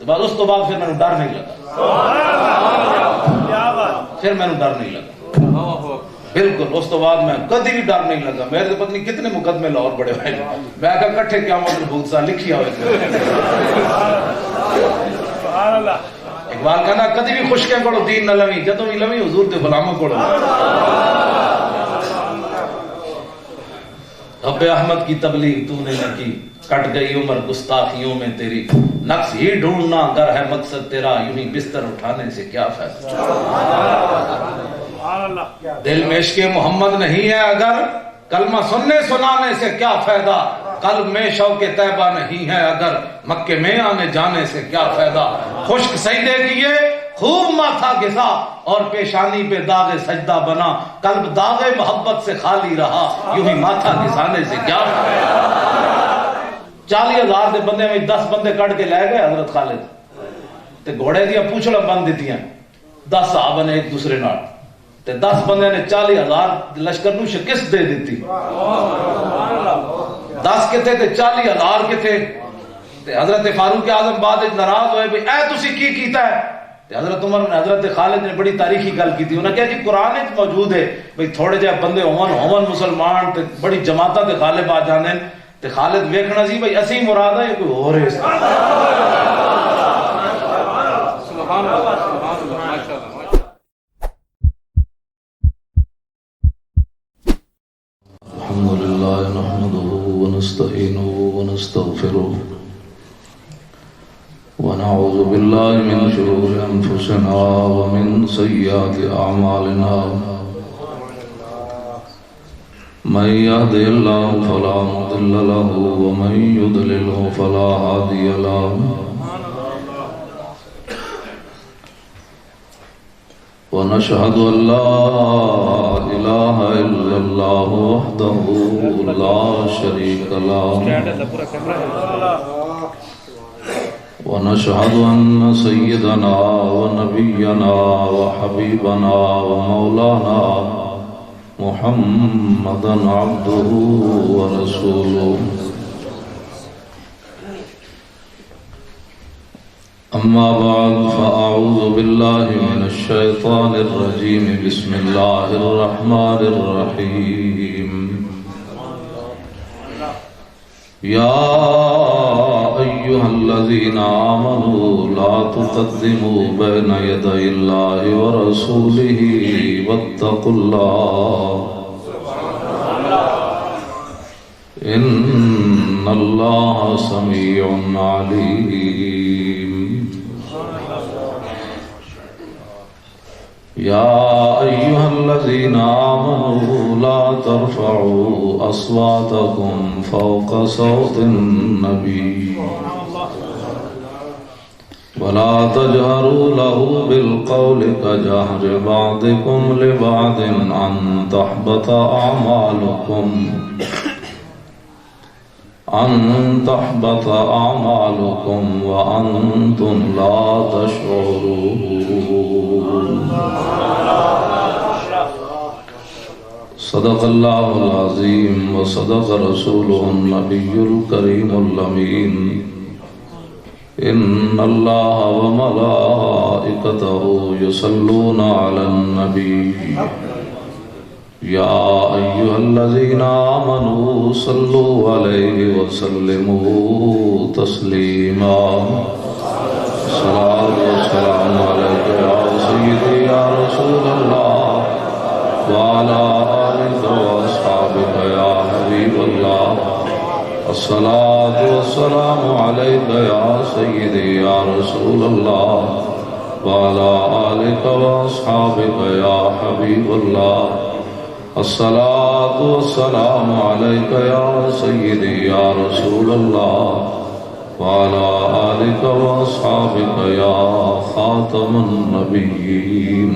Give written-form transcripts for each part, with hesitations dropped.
بس اس تو بعد پھر میں ڈر نہیں لگا، پھر میں ڈر نہیں لگا بالکل. اس تو بعد میں کدی بھی ڈر نہیں لگا. میرے تو پتہ نہیں کتنے مقدمے لاہور بڑے ہوئے، میں کہا کٹھے قیامت بھوت سا لکھی ہوئے. اقبال کہنا کدی بھی خشکیں کوڑو دین نہ لوی، جدوں بھی لوی حضور دے غلاموں کوڑو. اب احمد کی تبلیغ تو نے نہ کی، کٹ گئی عمر گستاخیوں میں تیری. نقص ہی ڈھونڈنا اگر ہے مقصد تیرا، یوں ہی بستر اٹھانے سے کیا فائدہ. دل میں عشق محمد نہیں ہے اگر، کلمہ سننے سنانے سے کیا فائدہ. قلب میں شوق طیبہ نہیں ہے اگر، مکے میں آنے جانے سے کیا فائدہ. خشک سجدے کیے خوب ماتھا گھسا، اور پیشانی پہ داغ سجدہ بنا. قلب داغ محبت سے خالی رہا، یوں ہی ماتھا گھسانے سے کیا فائدہ. 40,000 دے بندے میں 10 بندے کٹ کے لے گئے حضرت خالد تے گھوڑے دیا پوچھڑا بند دیتیاں. 10 صحابہ نے ایک دوسرے نال تے 10 بندے نے 40,000 لشکر نو شکست دے دیتی. 10 کتے تے 40,000 کتے. تے حضرت فاروق اعظم بعد ناراض ہوئے بھی اے تسی کی کیتا ہے. تے حضرت عمر نے حضرت خالد نے بڑی تاریخی گل کی تھی. انہوں نے کہا جی قرآن وچ موجود ہے بھئی تھوڑے جہے بندے ہون مسلمان تے بڑی جماعتاں تے غالب آ جاندے تے خالد ویکھنا سی بھئی اسی مراد ہے یا کوئی اور ہے. سبحان اللہ سبحان اللہ ماشاءاللہ. الحمد لله نحمده ونستعينه ونستغفره ونعوذ بالله من شرور أنفسنا ومن سيئات أعمالنا. من يهده الله فلا مضل له ومن يضلله فلا هادي له. ونشهد أن لا إله إلا الله وحده لا شريك له. ونشهد أن سيدنا ونبينا وحبيبنا ومولانا محمدا عبده ورسوله. أما بعد فأعوذ بالله من الشيطان الرجيم. بسم الله الرحمن الرحيم. يا أيها الذين آمنوا لا تقدموا بين يدي الله ورسوله واتقوا الله إن الله سميع عليم. يا أيها الذين آمنوا لا ترفعوا أصواتكم فوق صوت النبي ولا تجهروا له بالقول كجهر بعضكم لبعض أن تحبط أعمالكم وأنتم لا تشعرون. صدق الله العظيم وصدق رسوله النبي الكريم الأمين. إن الله وملائكته يصلون على النبي يا أيها الذين آمنوا صلوا عليه وسلموا تسليما. الصلاة والسلام عليك يا سيدي يا رسول الله وعلى آلك وأصحابك يا حبيب الله. الصلاة والسلام عليك يا سيدي يا رسول الله وعلى آلك وأصحابك يا حبيب الله. الصلاة والسلام عليك يا سيدي يا رسول الله وعلى آلك وأصحابك يا خاتم النبيين.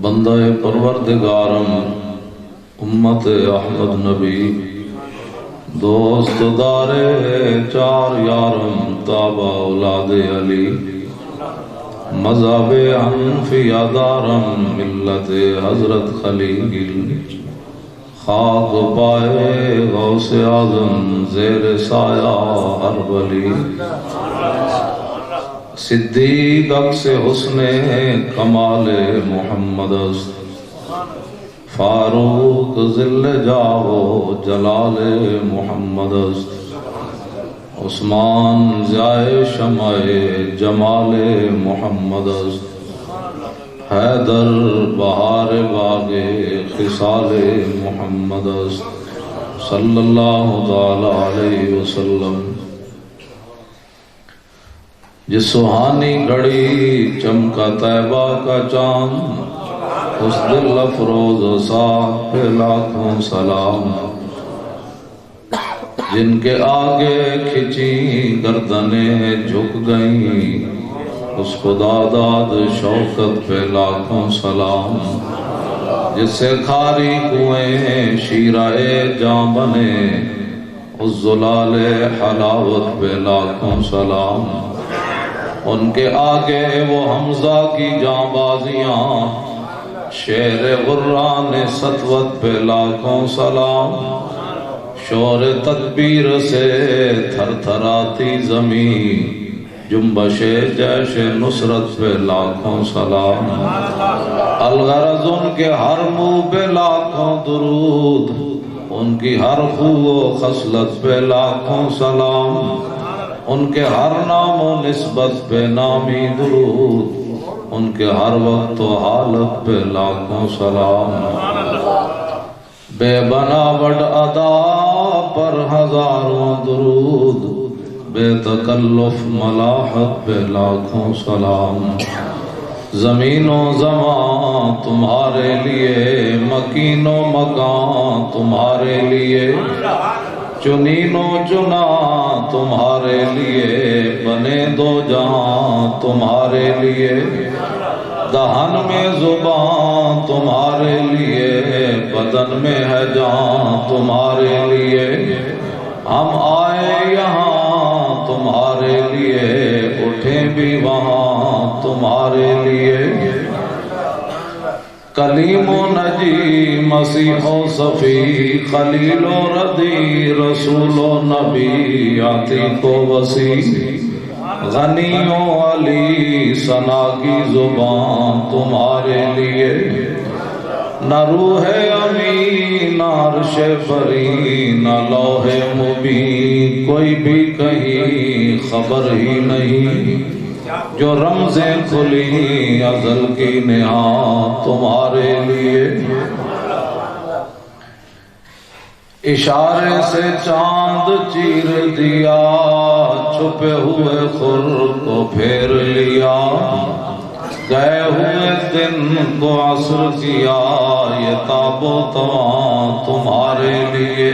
بندہ پروردگارم امت احمد نبی دوست دارے چار یارم تابع اولاد علی مذہب حنفیہ دارم ملت حضرت خلیل خاک پائے غوث اعظم زیر سایہ ہر ولی صدیق عکس حسن کمال محمد است فاروق ذل جاو جلال محمد است عثمان ضیاء شمع جمال محمد است حیدر بہار باغ خصال محمد است صلی اللہ تعالی علیہ وسلم جس سہانی گھڑی چمکا طیبہ کا چاند اس دل افروز صاحب پہ لاکھوں سلام جن کے آگے کھچی گردنیں جھک گئیں اس خدا داد شوکت پہ لاکھوں سلام جس سے کھاری کنویں شیرہ جاں بنے اس زلال حلاوت پہ لاکھوں سلام ان کے آگے وہ حمزہ کی جاں بازیاں شیر غران سطوت پہ لاکھوں سلام شور تکبیر سے تھر تھراتی زمین جنبش جیش نصرت پہ لاکھوں سلام الغرض ان کے ہر منہ پہ لاکھوں درود ان کی ہر خو و خصلت پہ لاکھوں سلام ان کے ہر نام و نسبت پہ نامی درود ان کے ہر وقت و حالت پہ لاکھوں سلام بے بناوٹ ادا پر ہزاروں درود بے تکلف ملاحت پہ لاکھوں سلام زمین و زمان تمہارے لیے مکین و مکان تمہارے لیے چنین و چنا تمہارے لیے بنے دو جہاں تمہارے لیے دہن میں زبان تمہارے لیے بدن میں ہے جان تمہارے لیے ہم آئے یہاں تمہارے لیے اٹھیں بھی وہاں تمہارے لیے کلیم و نجی مسیح و صفی خلیل و ردی رسول و نبی عتیق و وسیع غنی و علی ثنا کی زبان تمہارے لیے نہ روح امین نہ عرش بری نہ لوح مبین کوئی بھی کہیں خبر ہی نہیں جو رمزیں کھلی ازل کی نہا تمہارے لیے اشارے سے چاند چیر دیا چھپے ہوئے خور کو پھیر لیا گئے ہوئے دن کو عصر کیا یہ تاب و تواں تمہارے لیے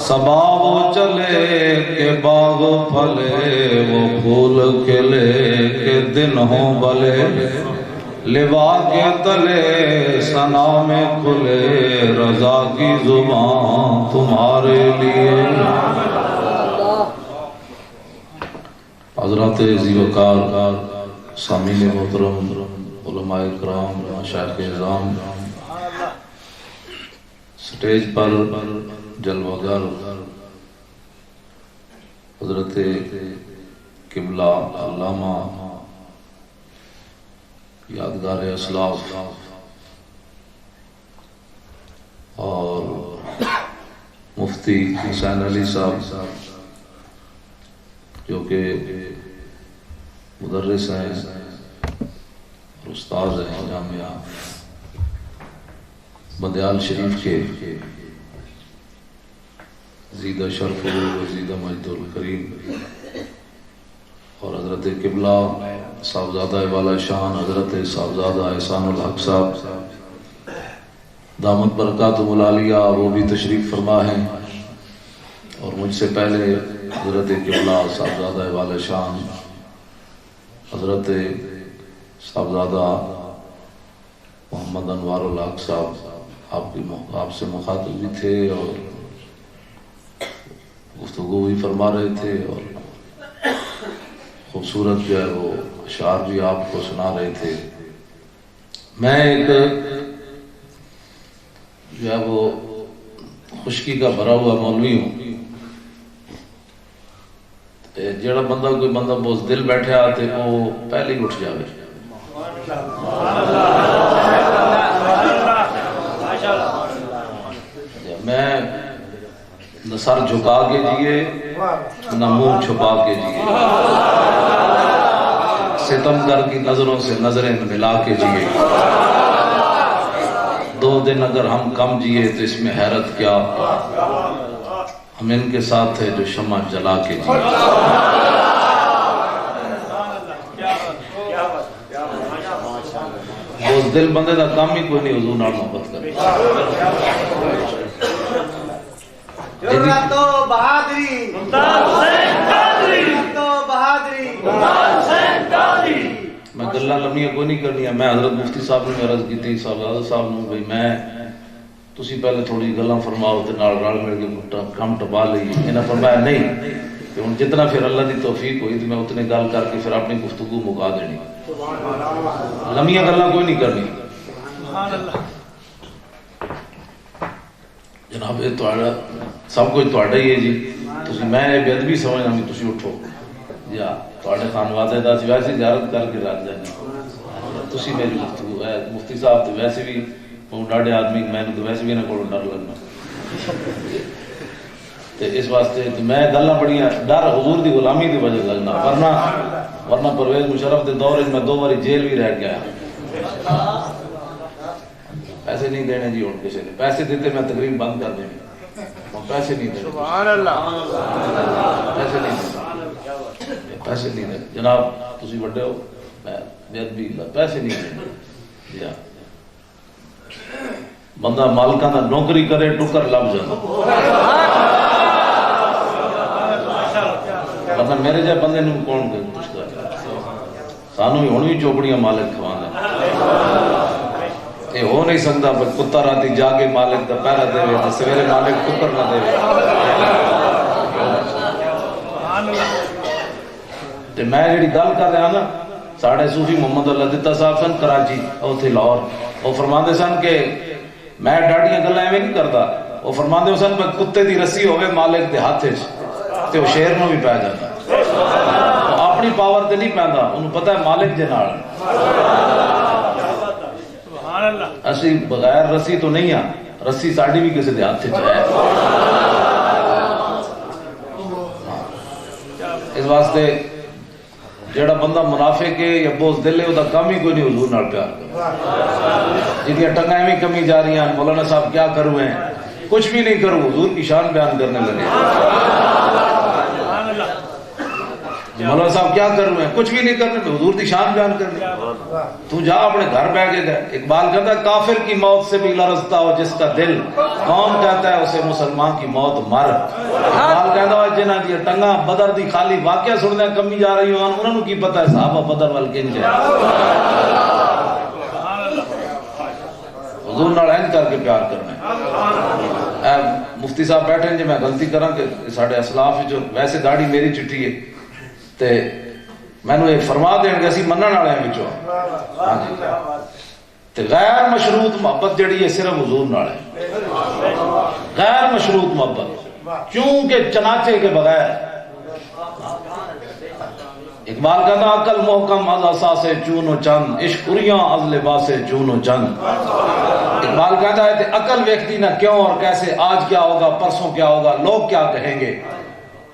صبا وہ چلے کہ باغ پھلے وہ پھول کھلے کہ دن ہوں بلے لوا کے تلے ثنا میں کھلے رضا کی زبان تمہارے لیے حضرات ذی وقار سامعین محترم علماء کرام مشائخ اعظام سٹیج پر جلوگر حضرت قبلہ علامہ یادگار اسلاف اور مفتی حسین علی صاحب جو کہ مدرس ہیں اور استاد ہیں جامعہ بدیال شریف کے زیدہ شرف و زیدہ مجد الکریم اور حضرت قبلہ صاحبزادہ والا شان حضرت صاحبزادہ احسان الحق صاحب دامت برکاتہ العالیہ وہ بھی تشریف فرما ہیں اور مجھ سے پہلے حضرت قبلہ صاحبزادہ والا شان حضرت صاحبزادہ محمد انوار الحق صاحب آپ سے مخاطب بھی تھے اور گفتگو بھی فرما رہے تھے اور خوبصورت جو ہے وہ اشعار بھی آپ کو سنا رہے تھے. میں ایک جو ہے وہ خشکی کا بھرا ہوا مولوی ہوں. جڑا بندہ کوئی بندہ بہت دل بیٹھا تے وہ پہلے ہی اٹھ جاوے. میں نہ سر جھکا کے جیے نہ منہ چھپا کے جیے، ستمگر کی نظروں سے نظریں ملا کے جیے. 2 دن اگر ہم کم جیے تو اس میں حیرت کیا، ہم ان کے ساتھ ہیں جو شمع جلا کے جیے. اس دل بندے دا کام ہی کوئی نہیں حضور نال محبت کرے. تو بہادری میں گلاں لمبیاں کوئی نہیں کرنی. میں حضرت مفتی صاحب نے عرض کی تھی صاحب صاحب نے بھئی میں تسی پہلے تھوڑی گلاں فرماؤ تے نال رل مل کے کم ٹپا لئی. انہاں فرمایا نہیں کہ ہن جتنا پھر اللہ دی توفیق ہوئی تو میں اتنے گل کر کے پھر اپنی گفتگو مکا دینی. لمبیاں گلاں کوئی نہیں کرنی. جناب یہ تہاڈا سب کچھ تہاڈا ہی ہے جی. تسی میں بے ادبی سمجھنا بھی تسی اٹھو یا تہاڈے خانوادے دا ویسے زیارت کر کے رکھ جانا. تسی میری گفتگو ہے مفتی صاحب تو ویسے بھی ڈاڈے آدمی میں تو ویسے بھی انہاں کولوں ڈر لگنا. تے اس واسطے میں گلاں بڑیاں ڈر حضور دی غلامی دی وجہ لگنا. ورنہ پرویز مشرف دے دور میں 2 باری جیل بھی رہ گیا. پیسے نہیں دینے جی. ہوں کسی نے پیسے دیتے میں تقریب بند کر دینی. پیسے نہیں دینے. پیسے نہیں دینے جناب. تسی بڑے ہو بے ادبی پیسے نہیں دینے. بندہ مالکاں دا نوکری کرے ٹکر لب جانا. ورنہ میرے جائے بندے نوں کون پوچھتا ہے. سانو بھی ہن بھی چوپڑیاں مالک کھوانا. یہ ہو نہیں سکتا کتا راتی جا کے مالک دا پہرا دے تو سویرے مالک ٹکر نہ دے. میں جڑی گل کر رہا نا ساڑھے صوفی محمد اللہ دتا صاحب سن کراچی اوتھے لاہور. وہ فرماندے سن کہ میں ڈاڈیاں گلاں ایویں نہیں کردا. وہ فرماندے سن کہ کتے دی رسی ہوے مالک دے ہاتھ وچ تے وہ شیر نوں بھی پے جاندا. اپنی پاور تے نہیں پیندا. انہوں پتہ ہے مالک دے نال. اسی بغیر رسی تو نہیں ہاں. رسی ساڑی بھی کسی دے ہاتھ وچ ہے. اس واسطے جیڑا بندہ منافق ہے یا بوز دل ہے وہ کام ہی کوئی نہیں حضور نال پیار کرے. جنہیں ٹنگائیں بھی کمی جا رہی ہیں. مولانا صاحب کیا کروں ہیں کچھ بھی نہیں کروں حضور کی شان بیان کرنے لگے. مولانا صاحب کیا کروں ہیں کچھ بھی نہیں کرنے میں حضور کی شان بیان کرنے. تو جا اپنے گھر بیٹھ کے گئے. اقبال کہتا ہے کافر کی موت سے بھی لرزتا ہو جس کا دل قوم کہتا ہے اسے مسلمان کی موت مر. اقبال کہتا ہے جنہاں دی ٹنگاں بدر دی خالی واقعہ سننے کمی جا رہی ہوں انہوں نے کی پتہ ہے صحابہ بدر وال کنج ہے. حضور نال این کر کے پیار کرنا ہے. مفتی صاحب بیٹھے ہیں جی میں غلطی کراں کہ ساڈے اسلاف جو ویسے داڑھی میری چٹھی ہے تے میں نے فرما دین گے اسی منن والے ہیں وچوں. ہاں جی تے غیر مشروط محبت جڑی ہے صرف حضور نال ہے. غیر مشروط محبت چونکہ چنانچے کے بغیر. اقبال کہتا عقل محکم از اساس چون و چند عشق اریاں از لباس چون و چند. اقبال کہتا ہے کہ عقل ویکھتی نہ کیوں اور کیسے آج کیا ہوگا پرسوں کیا ہوگا لوگ کیا کہیں گے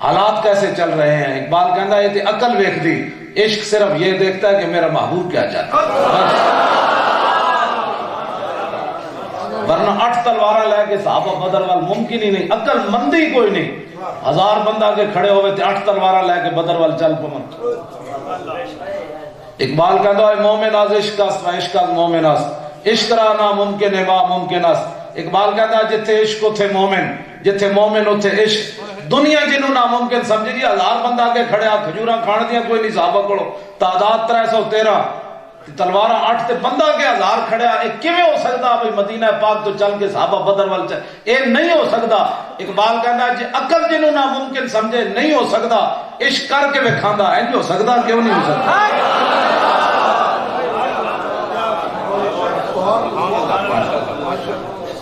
حالات کیسے چل رہے ہیں. اقبال کہتا ہے کہ عقل ویکھتی عشق صرف یہ دیکھتا ہے کہ میرا محبوب کیا چاہتا ہے. ورنہ 8 تلوارہ لے کے صحابہ بدر وال ممکن ہی نہیں. عقل مندی کوئی نہیں. 1000 بندہ کے کھڑے ہوئے تھے 8 تلوارہ لے کے بدر وال چل پمن. اقبال کہتا ہے مومن از عشق است و عشق از مومن است عشق را ناممکن ہے ممکن است. اقبال کہتا ہے جتھے عشق اتھے مومن جتھے مومن اتھے عشق. دنیا جنہوں ناممکن سمجھے جی 1000 بندہ کے کھڑے آ کھجوراں کھان دیا کوئی نہیں صحابہ کولو تعداد 313 تلوارہ 8 تے بندہ کے 1000 کھڑے آ. ایک کیویں ہو سکتا بھئی مدینہ پاک تو چل کے صحابہ بدر وال چل اے نہیں ہو سکتا. اقبال کہتا ہے جی عقل جنہوں ناممکن سمجھے نہیں ہو سکتا عشق کر کے وکھاندا انج ہو سکتا کیوں نہیں ہو سکتا.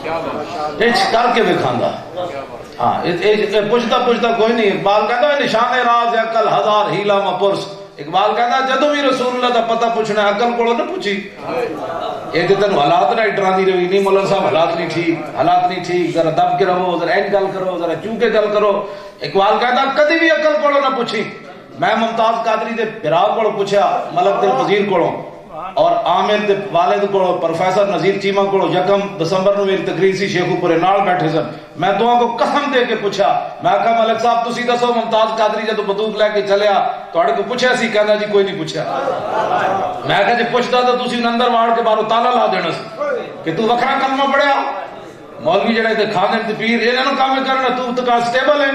کر کے دکھانا. ہاں پوچھتا پوچھتا کوئی نہیں. اقبال کہتا ہے نشان راز عقل ہزار ہیلا مپرس. اقبال کہتا ہے جدو بھی رسول اللہ دا پتہ پوچھنا عقل کو نہ پوچھی. یہ تو تین حالات نہ ڈراندی رہی نہیں مولانا صاحب حالات نہیں ٹھیک ذرا دب کے رہو ذرا ایک گل کرو ذرا چوں کے گل کرو. اقبال کہتا کدی بھی عقل کو نہ پوچھی. میں ممتاز قادری دے بھرا کو پوچھا ملک دل وزیر کو اور عامر دے والد کو پروفیسر نذیر چیمہ کو 1 دسمبر نو میری تقریر سی شیخو پورے نال بیٹھے سن. میں دعا کو قسم دے کے پوچھا میں کہا ملک صاحب تسی دسو ممتاز قادری جدو بندوق لے کے چلیا تواڈے کو پوچھا سی؟ کہندا جی کوئی نہیں پوچھا. میں کہا جی پوچھتا تو تسی اندر واڑ کے باہر تالا لا دینا سی کہ تو وکھرا کلمہ پڑھیا. مولوی جڑے تے خادم تے پیر انہاں نوں کام کرنا تو کا سٹیبل ہے.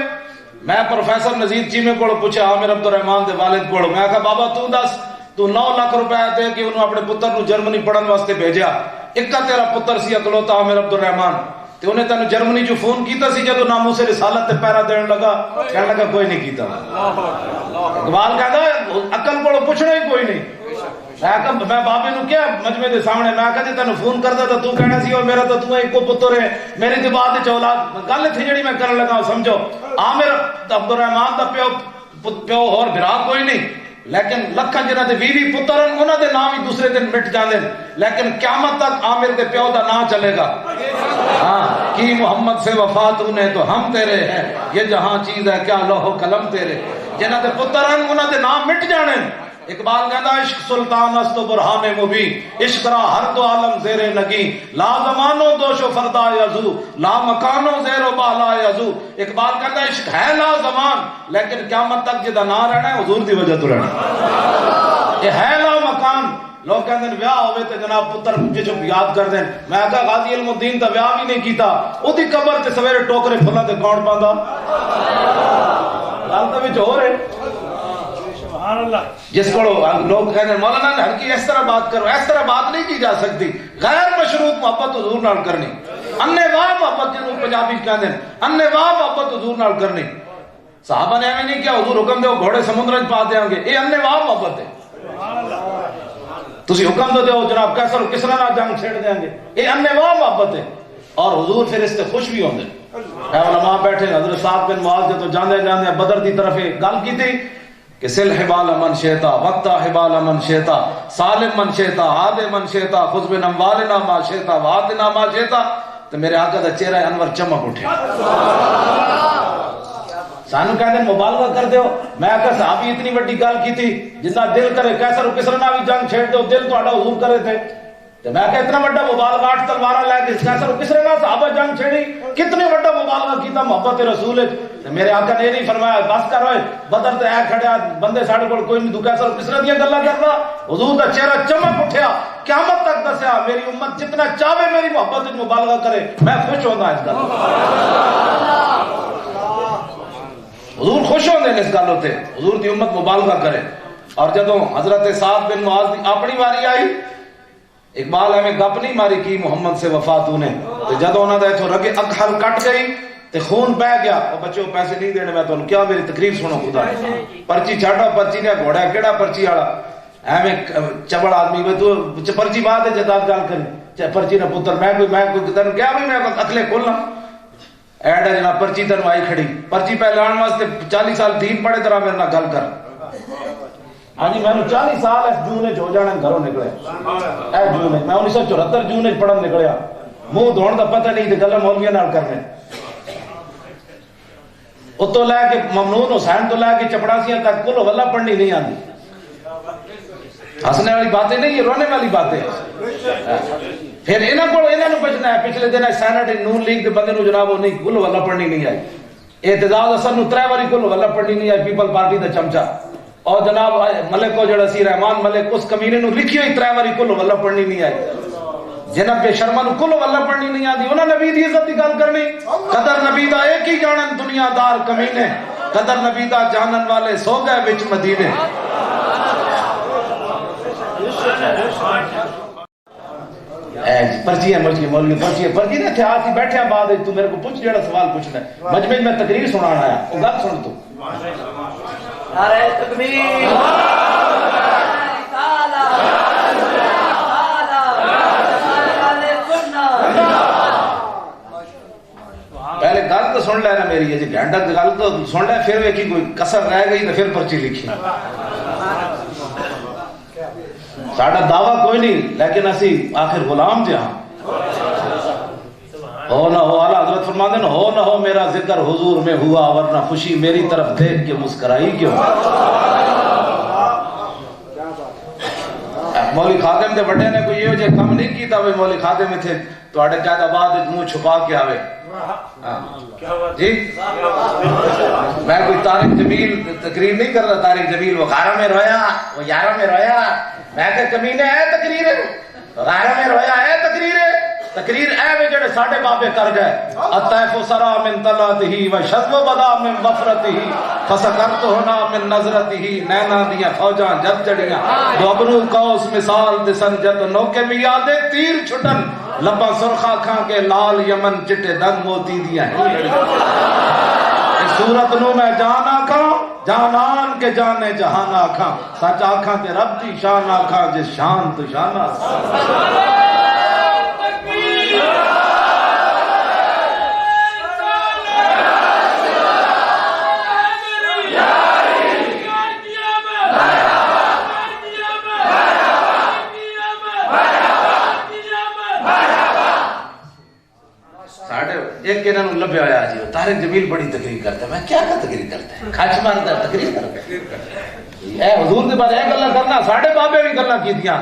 میں پروفیسر نذیر چیمے کو پوچھا عامر عبد الرحمان دے والد کو. میں کہا بابا تو دس تو 9 لاکھ روپے دے کے انہوں اپنے پتر نو جرمنی پڑھن واسطے بھیجا. ایک تیرا پتر سی اکلوتا عامر عبد الرحمان تے انہیں تینوں جرمنی جو فون کیتا سی جدو ناموس رسالت تے پیرا دین لگا کہنے لگا کوئی نہیں کیتا. اقبال کہتا ہے عقل کو پوچھنا ہی کوئی نہیں. میں بابے نو کیا مجمع دے سامنے میں کہا جی تینوں فون کردا تے تو کہنا سی اور میرا تو تو ایک پتر ہے میری تے بعد وچ اولاد. گل تھی جڑی میں کرن لگا سمجھو عامر عبد الرحمان دا پیو اور بھرا کوئی نہیں لیکن لکھاں جنہاں دے 20 پتر ہیں انہاں دے نام ہی دوسرے دن مٹ جاندے لیکن قیامت تک عامر دے پیو دا نام چلے گا. ہاں کی محمد سے وفا تو نے تو ہم تیرے ہیں یہ جہاں چیز ہے کیا لوح و قلم تیرے. جنہاں دے پتر ہیں انہاں دے نام مٹ جانے. اقبال کہتا عشق سلطان است و برہان مبین عشق را ہر دو عالم زیر نگی لا زمانو دوش و فردا یزو لا مکانو زیر و بالا یزو. اقبال کہتا عشق ہے لا زمان لیکن قیامت تک جدا نہ رہنا ہے حضور دی وجہ تو رہنا. یہ ہے لا مکان. لوگ کہتے ہیں بیاہ ہوئے تے جناب پتر جو یاد کر دیں. میں کہا غازی علم الدین تا بیاہ بھی نہیں کیتا او دی قبر تے سویرے ٹوکرے پھلاں تے کون پاندا. گل تے وچ ہو رہے جس کو لوگ کہتے ہیں مولانا ہلکی اس طرح بات کرو. اس طرح بات نہیں کی جا سکتی. غیر مشروط محبت حضور نال کرنی. انے واہ محبت جنوں پنجابی کہتے ہیں انے واہ محبت حضور نال کرنی. صحابہ نے ایویں نہیں کیا حضور حکم دے گھوڑے سمندر وچ پا دیاں گے. یہ انے واہ محبت ہے. تسی حکم دو جناب کیسر و کسرا نال جنگ چھیڑ دیاں گے. یہ انے واہ محبت ہے. اور حضور پھر اس سے خوش بھی ہوندے. اے علماء بیٹھے حضرت صاحب بن معاذ جدوں جاندے جاندے بدر دی طرف گل کیتی کہ سل حبال من شیتا وقتا حبال من شیتا سالم من شیتا عاد من شیتا خذ بن اموالنا ما شیتا وعدنا ما شیتا. تو میرے آقا دا چہرہ انور چمک اٹھے. سانو کہتے ہیں مبالغہ کر دیو. میں آقا صحابی اتنی بڑی گل کی تھی جتنا دل کرے کیسر و کسرا نہ بھی جنگ چھیڑ دو دل تو حضور کرے تھے. تو میں کہ اتنا بڑا مبالغہ 8 تلوار لے کے کیسر و کسرا نہ صحابہ جنگ چھیڑی کتنے بڑا مبالغہ کیتا محبت رسول. میرے آقا نے یہ نہیں فرمایا بس کر ہوئے بدر تے اے کھڑیا بندے ساڈے کول کوئی نہیں تو کیسر و کسرا دی گلاں کردا. حضور دا چہرہ چمک اٹھیا. قیامت تک دسیا میری امت جتنا چاہے میری محبت وچ مبالغہ کرے میں خوش ہوندا اس گل. حضور خوش ہوندے اس گل تے حضور دی امت مبالغہ کرے. اور جدوں حضرت سعد بن معاذ دی اپنی واری آئی اقبال ایویں گپ نہیں ماری کی محمد سے وفا تو نے. تے جدوں انہاں دا ایتھوں رگے اکھ ہل کٹ گئی تے خون بہ گیا. او بچو پیسے نہیں دینے میں تانوں کیا میری تقریر سنو خدا. پرچی چھاڑا پرچی نے گھوڑا کیڑا پرچی والا ایویں چبڑ آدمی وے تو پرچی بعد جداد گل کری پرچی نے پتر میں کوئی تینوں کیا بھی میں اکلے کھولنا ایڈا جناب پرچی تینوں آئی کھڑی. پرچی پہ لان واسطے 40 سال دین پڑھے طرح میرے نال گل کر. ہاں جی میں 40 سال اس جون ہو جانے گھروں نکلے. اے جون میں 1974 جون پڑھن نکلیا. منہ دھوڑ دا پتہ نہیں تے گلاں مولویاں نال کرنے. اتوں لے کے ممنون حسین تو لے کے چپڑاسیاں تک کل واللہ پڑھنی نہیں آتی. ہسنے والی باتیں نہیں یہ رونے والی باتیں. پھر انہاں کو بچنا ہے. پچھلے دن سینٹ نون لیگ کے بندے نو جناب وہ نہیں کل واللہ پڑھنی نہیں آئی. اعتزاز حسن نو 3 واری کل واللہ پڑھنی نہیں آئی پیپل پارٹی دا چمچا. اور جناب ملک کو جڑا سی رحمان ملک اس کمینے نو لکھی ہوئی 3 واری کل واللہ پڑھنی نہیں آئی. جناب بے شرما نو کل واللہ پڑھنی نہیں آتی. انہاں نبی دی عزت دی گل کرنی. قدر نبی دا ایک ہی جانن دنیا دار کمینے قدر نبی دا جانن والے سو گئے وچ مدینے. پرچیاں مرچی مولوی پرچی نے تھا سی بیٹھے بعد تو میرے کو پوچھ جڑا سوال پوچھنا ہے مجمع میں تقریر سنانا آیا وہ گل سن تو. نعرہ تکبیر سن لینا میری ہے جی گھنٹہ گل تو سن لے پھر ویکھی کوئی کسر رہ گئی تو پھر پرچی لکھی ساڈا دعویٰ کوئی نہیں لیکن اسی آخر غلام جہاں ہو نہ ہو اعلیٰ حضرت فرماتے ہیں ہو نہ ہو میرا ذکر حضور میں ہوا ورنہ خوشی میری طرف دیکھ کے مسکرائی کیوں مولی خادم دے بڑے نے کوئی یہ جو کم نہیں کیتا وہ مولی خادم میں تھے تو اڑے قید آباد منہ چھپا کے آوے جی میں کوئی طارق جمیل تقریر نہیں کر رہا طارق جمیل وہ 11 میں رویا وہ 11 میں رویا میں کہ کمینے ہے تقریر 11 میں رویا ہے تقریر اے وے جڑے ساڈے بابے کر گئے الطیف سرا من طلعته وشذو بدا من مفرته فسکرت ہونا من نظرته نینا دیاں فوجاں جب چڑیاں دو ابرو قوس مثال دسن جد نوکے میں یادے تیر چھٹن لبا سرخا کھاں کے لال یمن چٹے دن موتی دیاں اس صورت نو میں جان آکھاں جانان کے جانے جہان آکھاں سچ آکھاں تے رب دی شان آکھاں جس شان تو شان آکھاں ایک انہوں نے لبے آیا جی طارق جمیل بڑی تقریر کرتا ہے میں کیا تقریر کرتا ہے کھچ مارتا ہے تقریر کرتا ہے اے حضور دے بارے گلاں کرنا ساڈے بابے بھی گلاں کیتیاں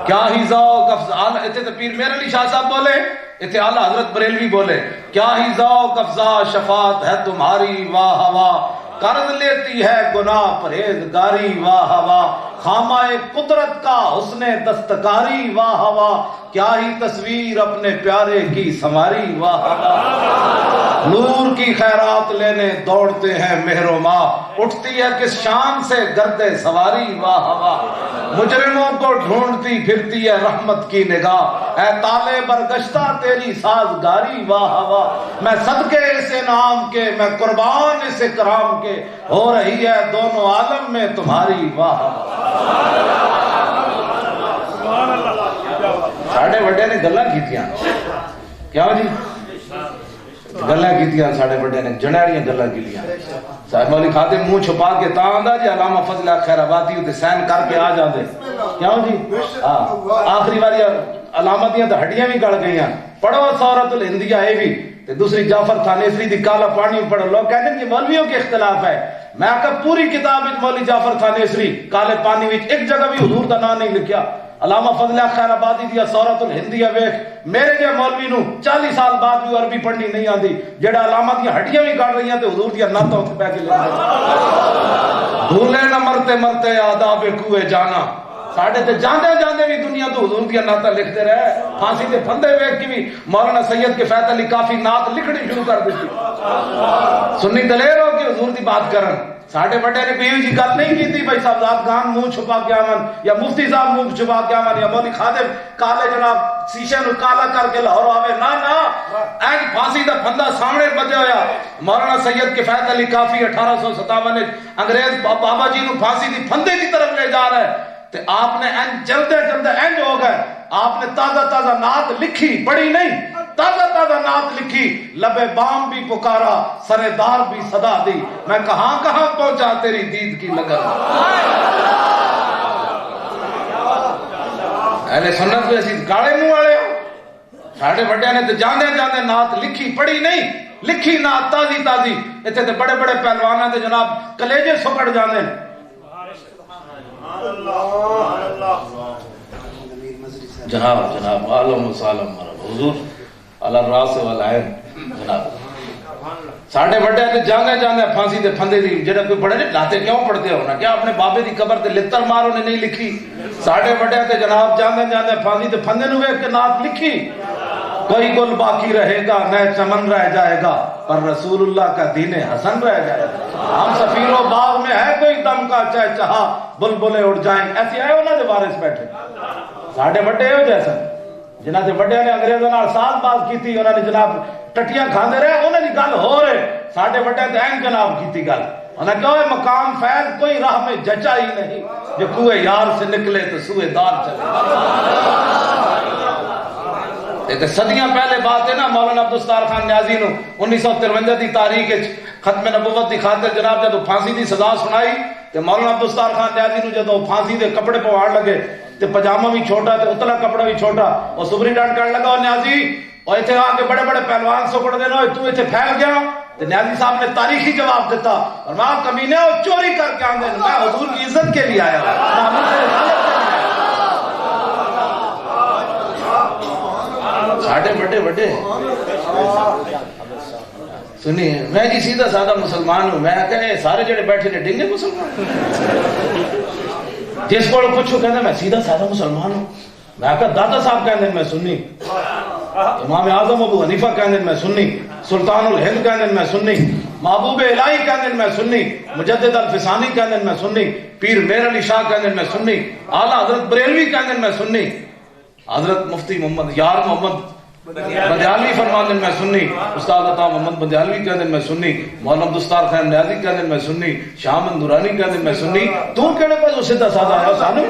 کیا ہی ذوق افزا ایتھے تے پیر میرے علی شاہ صاحب بولے ایتھے اعلی حضرت بریلوی بولے کیا ہی ذوق افزا شفاعت ہے تمہاری واہ واہ قرض لیتی ہے گناہ پرہیزگاری واہ واہ خامہ قدرت کا حسن دستکاری واہ واہ کیا ہی تصویر اپنے پیارے کی سنواری واہ واہ نور کی خیرات لینے دوڑتے ہیں مہر و ماہ اٹھتی ہے کس شان سے گردے سواری واہ واہ مجرموں کو ڈھونڈتی پھرتی ہے رحمت کی نگاہ اے تالے برگشتہ تیری سازگاری واہ واہ میں صدقے اس انعام کے میں قربان اس اکرام کے ہو رہی ہے دونوں عالم میں تمہاری واہ ساڑھے بڑے نے گلہ کیتیاں کیا ہو جی گلہ کیتیاں ساڑھے بڑے نے جنیڑیاں گلہ کیتیاں صاحب مولی خادم منہ چھپا کے تاں آندہ جی علامہ فضل خیر آبادی ہوتے سین کر کے آ جاندے کیا ہو جی آخری باری علامتیاں تو ہڈیاں بھی گڑ گئیاں پڑھو سورۃ الہندیہ اے بھی دوسری جعفر تھانیسری دی کالا پانی پڑھو لوگ کہتے ہیں کہ مولویوں کے اختلاف ہے میں آکا پوری کتاب مولوی جعفر تھانیسری کالے پانی وچ ایک جگہ بھی حضور دا نام نہیں لکھیا علامہ فضل خیر آبادی دیا سورۃ الہندیہ ویکھ میرے جے مولوی نو 40 سال بعد بھی عربی پڑھنی نہیں آندی جڑا علامہ دی ہڈیاں بھی کاٹ رہی ہیں تے حضور دی ناتوں تے بیٹھ کے لکھ دے بھولے نہ مرتے مرتے آداب کوئے جانا ساڑھے تے جاندے جاندے بھی دنیا تو حضور دی ناتاں لکھتے رہے پھانسی تے پھندے ویکھ کے بھی مولانا سید کے فیض علی کافی نعت لکھنی شروع کر دیتی سنی دلیر ہو کہ حضور دی بات کرن ساڑھے بڑے نے کوئی جی گل نہیں کی تھی بھائی صاحب ذات گان منہ چھپا کے آمن یا مفتی صاحب منہ چھپا کے آمن یا مولی خادم کالے جناب شیشے نو کالا کر کے لاہور آوے نا اینج پھانسی دا پھندا سامنے بجے ہویا مولانا سید کے فیض علی کافی 1857 انگریز بابا جی نو پھانسی دی پھندے کی طرف لے جا رہا ہے تے آپ نے اینج جلدے جلدے اینج ہو گئے آپ نے تازہ تازہ نعت لکھی پڑھی نہیں تازہ تازہ نعت لکھی لبے بام بھی پکارا سرے دار بھی صدا دی میں کہاں کہاں پہنچا تیری دید کی لگن اہل سنت کو ایسی کاڑے منہ والے ہو ساڑھے بڑے نے تو جاندے جاندے نعت لکھی پڑھی نہیں لکھی نعت تازی تازی اتنے تے بڑے بڑے پہلوانا تے جناب کلیجے سکڑ جاندے جناب جناب عالم و سالم حضور اللہ راس والعین جناب ساڑھے بڑے تے جانے جانے پھانسی تے پھندے دی جڑا کوئی پڑھے نہیں لاتے کیوں پڑھتے ہو نا کیا اپنے بابے دی قبر تے لتر مارو نے نہیں لکھی ساڑھے بڑے تے جناب جانے جانے پھانسی تے پھندے نو ویکھ کے نعت لکھی کوئی گل باقی رہے گا نئے چمن رہ جائے گا پر رسول اللہ کا دین حسن رہ جائے گا ہم سفیر و باغ میں ہے کوئی دم کا چاہے چاہا بلبلے اڑ جائیں ایسی آئے انہوں نے وارث بیٹھے ساڑھے بڑے ہو جیسا جنہاں دے بڑے نے انگریزوں نے سال بات کی تھی انہوں نے جناب ٹٹیاں کھاندے رہے انہوں نے گل ہو رہے ساڑھے بڑے تے این جناب کی تھی گل انہوں نے کہا مقام فیض کوئی راہ میں جچا ہی نہیں جو کوئے یار سے نکلے تو سوئے دار چلے ایک صدیاں پہلے بات ہے نا، مولانا عبدالستار خان نیازی نو 1953 دی تاریخ ختم نبوت دی خاطر جناب جدو پھانسی دی سزا سنائی تے مولانا عبدالستار خان نیازی نو جدو پھانسی دے کپڑے پوار لگے تے پجامہ بھی چھوٹا تے اتلا کپڑا بھی چھوٹا، اور سپرنٹینڈنٹ کرنے لگا اور نیازی اور ایتھے آ کے بڑے بڑے پہلوان سکڑ دینا تو ایتھے پھیل گیا. تے نیازی صاحب نے تاریخی جواب دیتا اور وہاں کمینے اور چوری کر کے آندے میں حضور کی عزت کے لیے آیا ساڑھے بڑے بڑے سنیے. میں جی سیدھا سادہ مسلمان ہوں، میں کہے سارے جڑے بیٹھے نے ڈنگے مسلمان. جس کو پوچھو کہنے میں سیدھا سادہ مسلمان ہوں، میں کہا دادا صاحب کہنے میں سنی، امام اعظم ابو حنیفہ کہنے میں سنی، سلطان الہند کہنے میں سنی، محبوب الہی کہنے میں سنی، مجدد الفسانی کہنے میں سنی، پیر میر علی شاہ کہنے میں سنی، اعلیٰ حضرت بریلوی کہنے میں سنی، حضرت مفتی محمد یار محمد بندیالوی فرمانے میں سنی، استاد عطا محمد بندیالوی کہنے میں سنی، مولانا عبدالستار خان نیازی کہنے میں سنی، شاہ من دورانی کہنے میں سنی. تو کہنے پہ جو سیدھا سادہ آیا سانے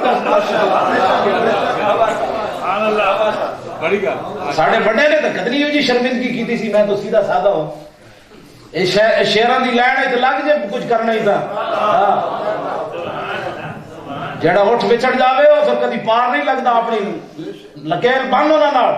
ساڑھے بڑے نے تو کدنی ہو جی شرمندگی کی تھی سی، میں تو سیدھا سادہ ہوں. شیران دی لائن ہے تو لگ جائے کچھ کرنا ہی تھا. جیڑا اٹھ بچڑ جاوے ہو پھر کدی پار نہیں لگتا اپنی لکیر بند ہونا نال.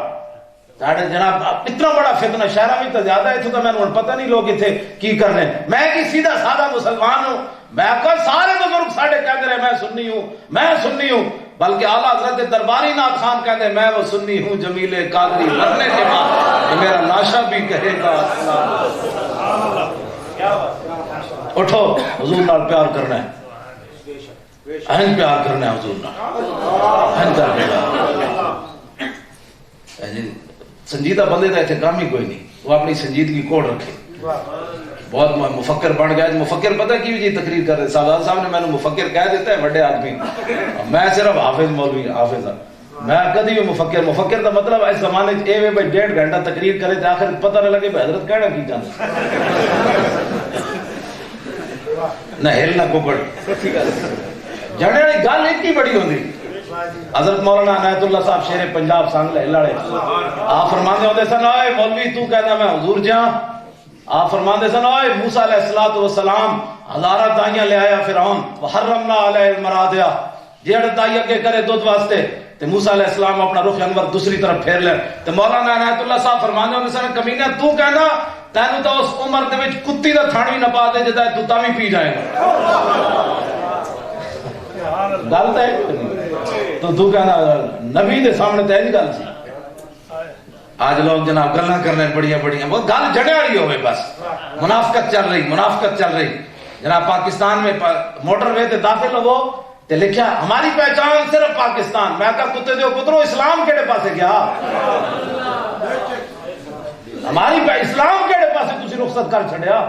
ساڑھے جناب اتنا بڑا فتنہ شہرہ میں تو زیادہ ہے تو میں نے پتہ نہیں لوگ تھے کی کر رہے ہیں. میں کی سیدھا سادہ مسلمان ہوں، میں کہا سارے بزرگ ساڑھے کہہ رہے میں سنی ہوں، میں سنی ہوں، بلکہ اعلیٰ حضرت درباری ناتھ خان کہتے ہیں میں وہ سنی ہوں جمیل قادری مرنے کے بعد کہ میرا لاشا بھی کہے گا. اٹھو حضور نال پیار کرنا ہے، اہم پیار کرنا ہے حضور نال، اہم پیار. سنجیدہ بندے کا ایتھے کام ہی کوئی نہیں، وہ اپنی سنجیدگی کوڑ رکھے. بہت مفکر بن گیا. مفکر پتہ کیوں جی تقریر کر رہے صاحب نے میں نے مفکر کہہ دیتا ہے بڑے آدمی، میں صرف حافظ مولوی حافظ ہوں. میں کدی بھی مفکر کا مطلب اس زمانے اے وے بھائی 1.5 گھنٹہ تقریر کرے تے آخر پتہ نہ لگے بھائی حضرت کہنا کی چاہتا نہ ہل نہ ککڑ جڑے والی گل ایک ہی بڑی ہوندی. حضرت مولانا عنایت اللہ صاحب شیر پنجاب سانگ لڑے آپ فرماندے ہوندے سن اے مولوی تو کہنا میں حضور جاں. آپ فرماندے سن اے موسیٰ علیہ الصلوۃ والسلام ہزارہ دائیاں لے آیا فرعون وحرمنا علیہ المراضع، جیڑ دائی اگے کرے دودھ واسطے تے موسیٰ علیہ السلام اپنا رخ انور دوسری طرف پھیر لے. تے مولانا عنایت اللہ صاحب فرماندے ہوندے سن کمینے تو کہنا تینوں تو اس عمر دے وچ کتی دا تھان وی نہ پا دے جدا تو تاوی پی جائے گا. گل تو کہنا نبی دے سامنے تے نہیں گل سی. آج لوگ جناب گلاں کرنے بڑیاں بڑیاں وہ گل جڑے والی ہوئے بس منافقت چل رہی. جناب پاکستان میں موٹر وے تے داخل ہو تے لکھیا ہماری پہچان صرف پاکستان. میں کہا کتے دیو پترو اسلام کیڑے پاسے گیا؟ ہماری اسلام کیڑے پاسے تسی رخصت کر چھڑیا؟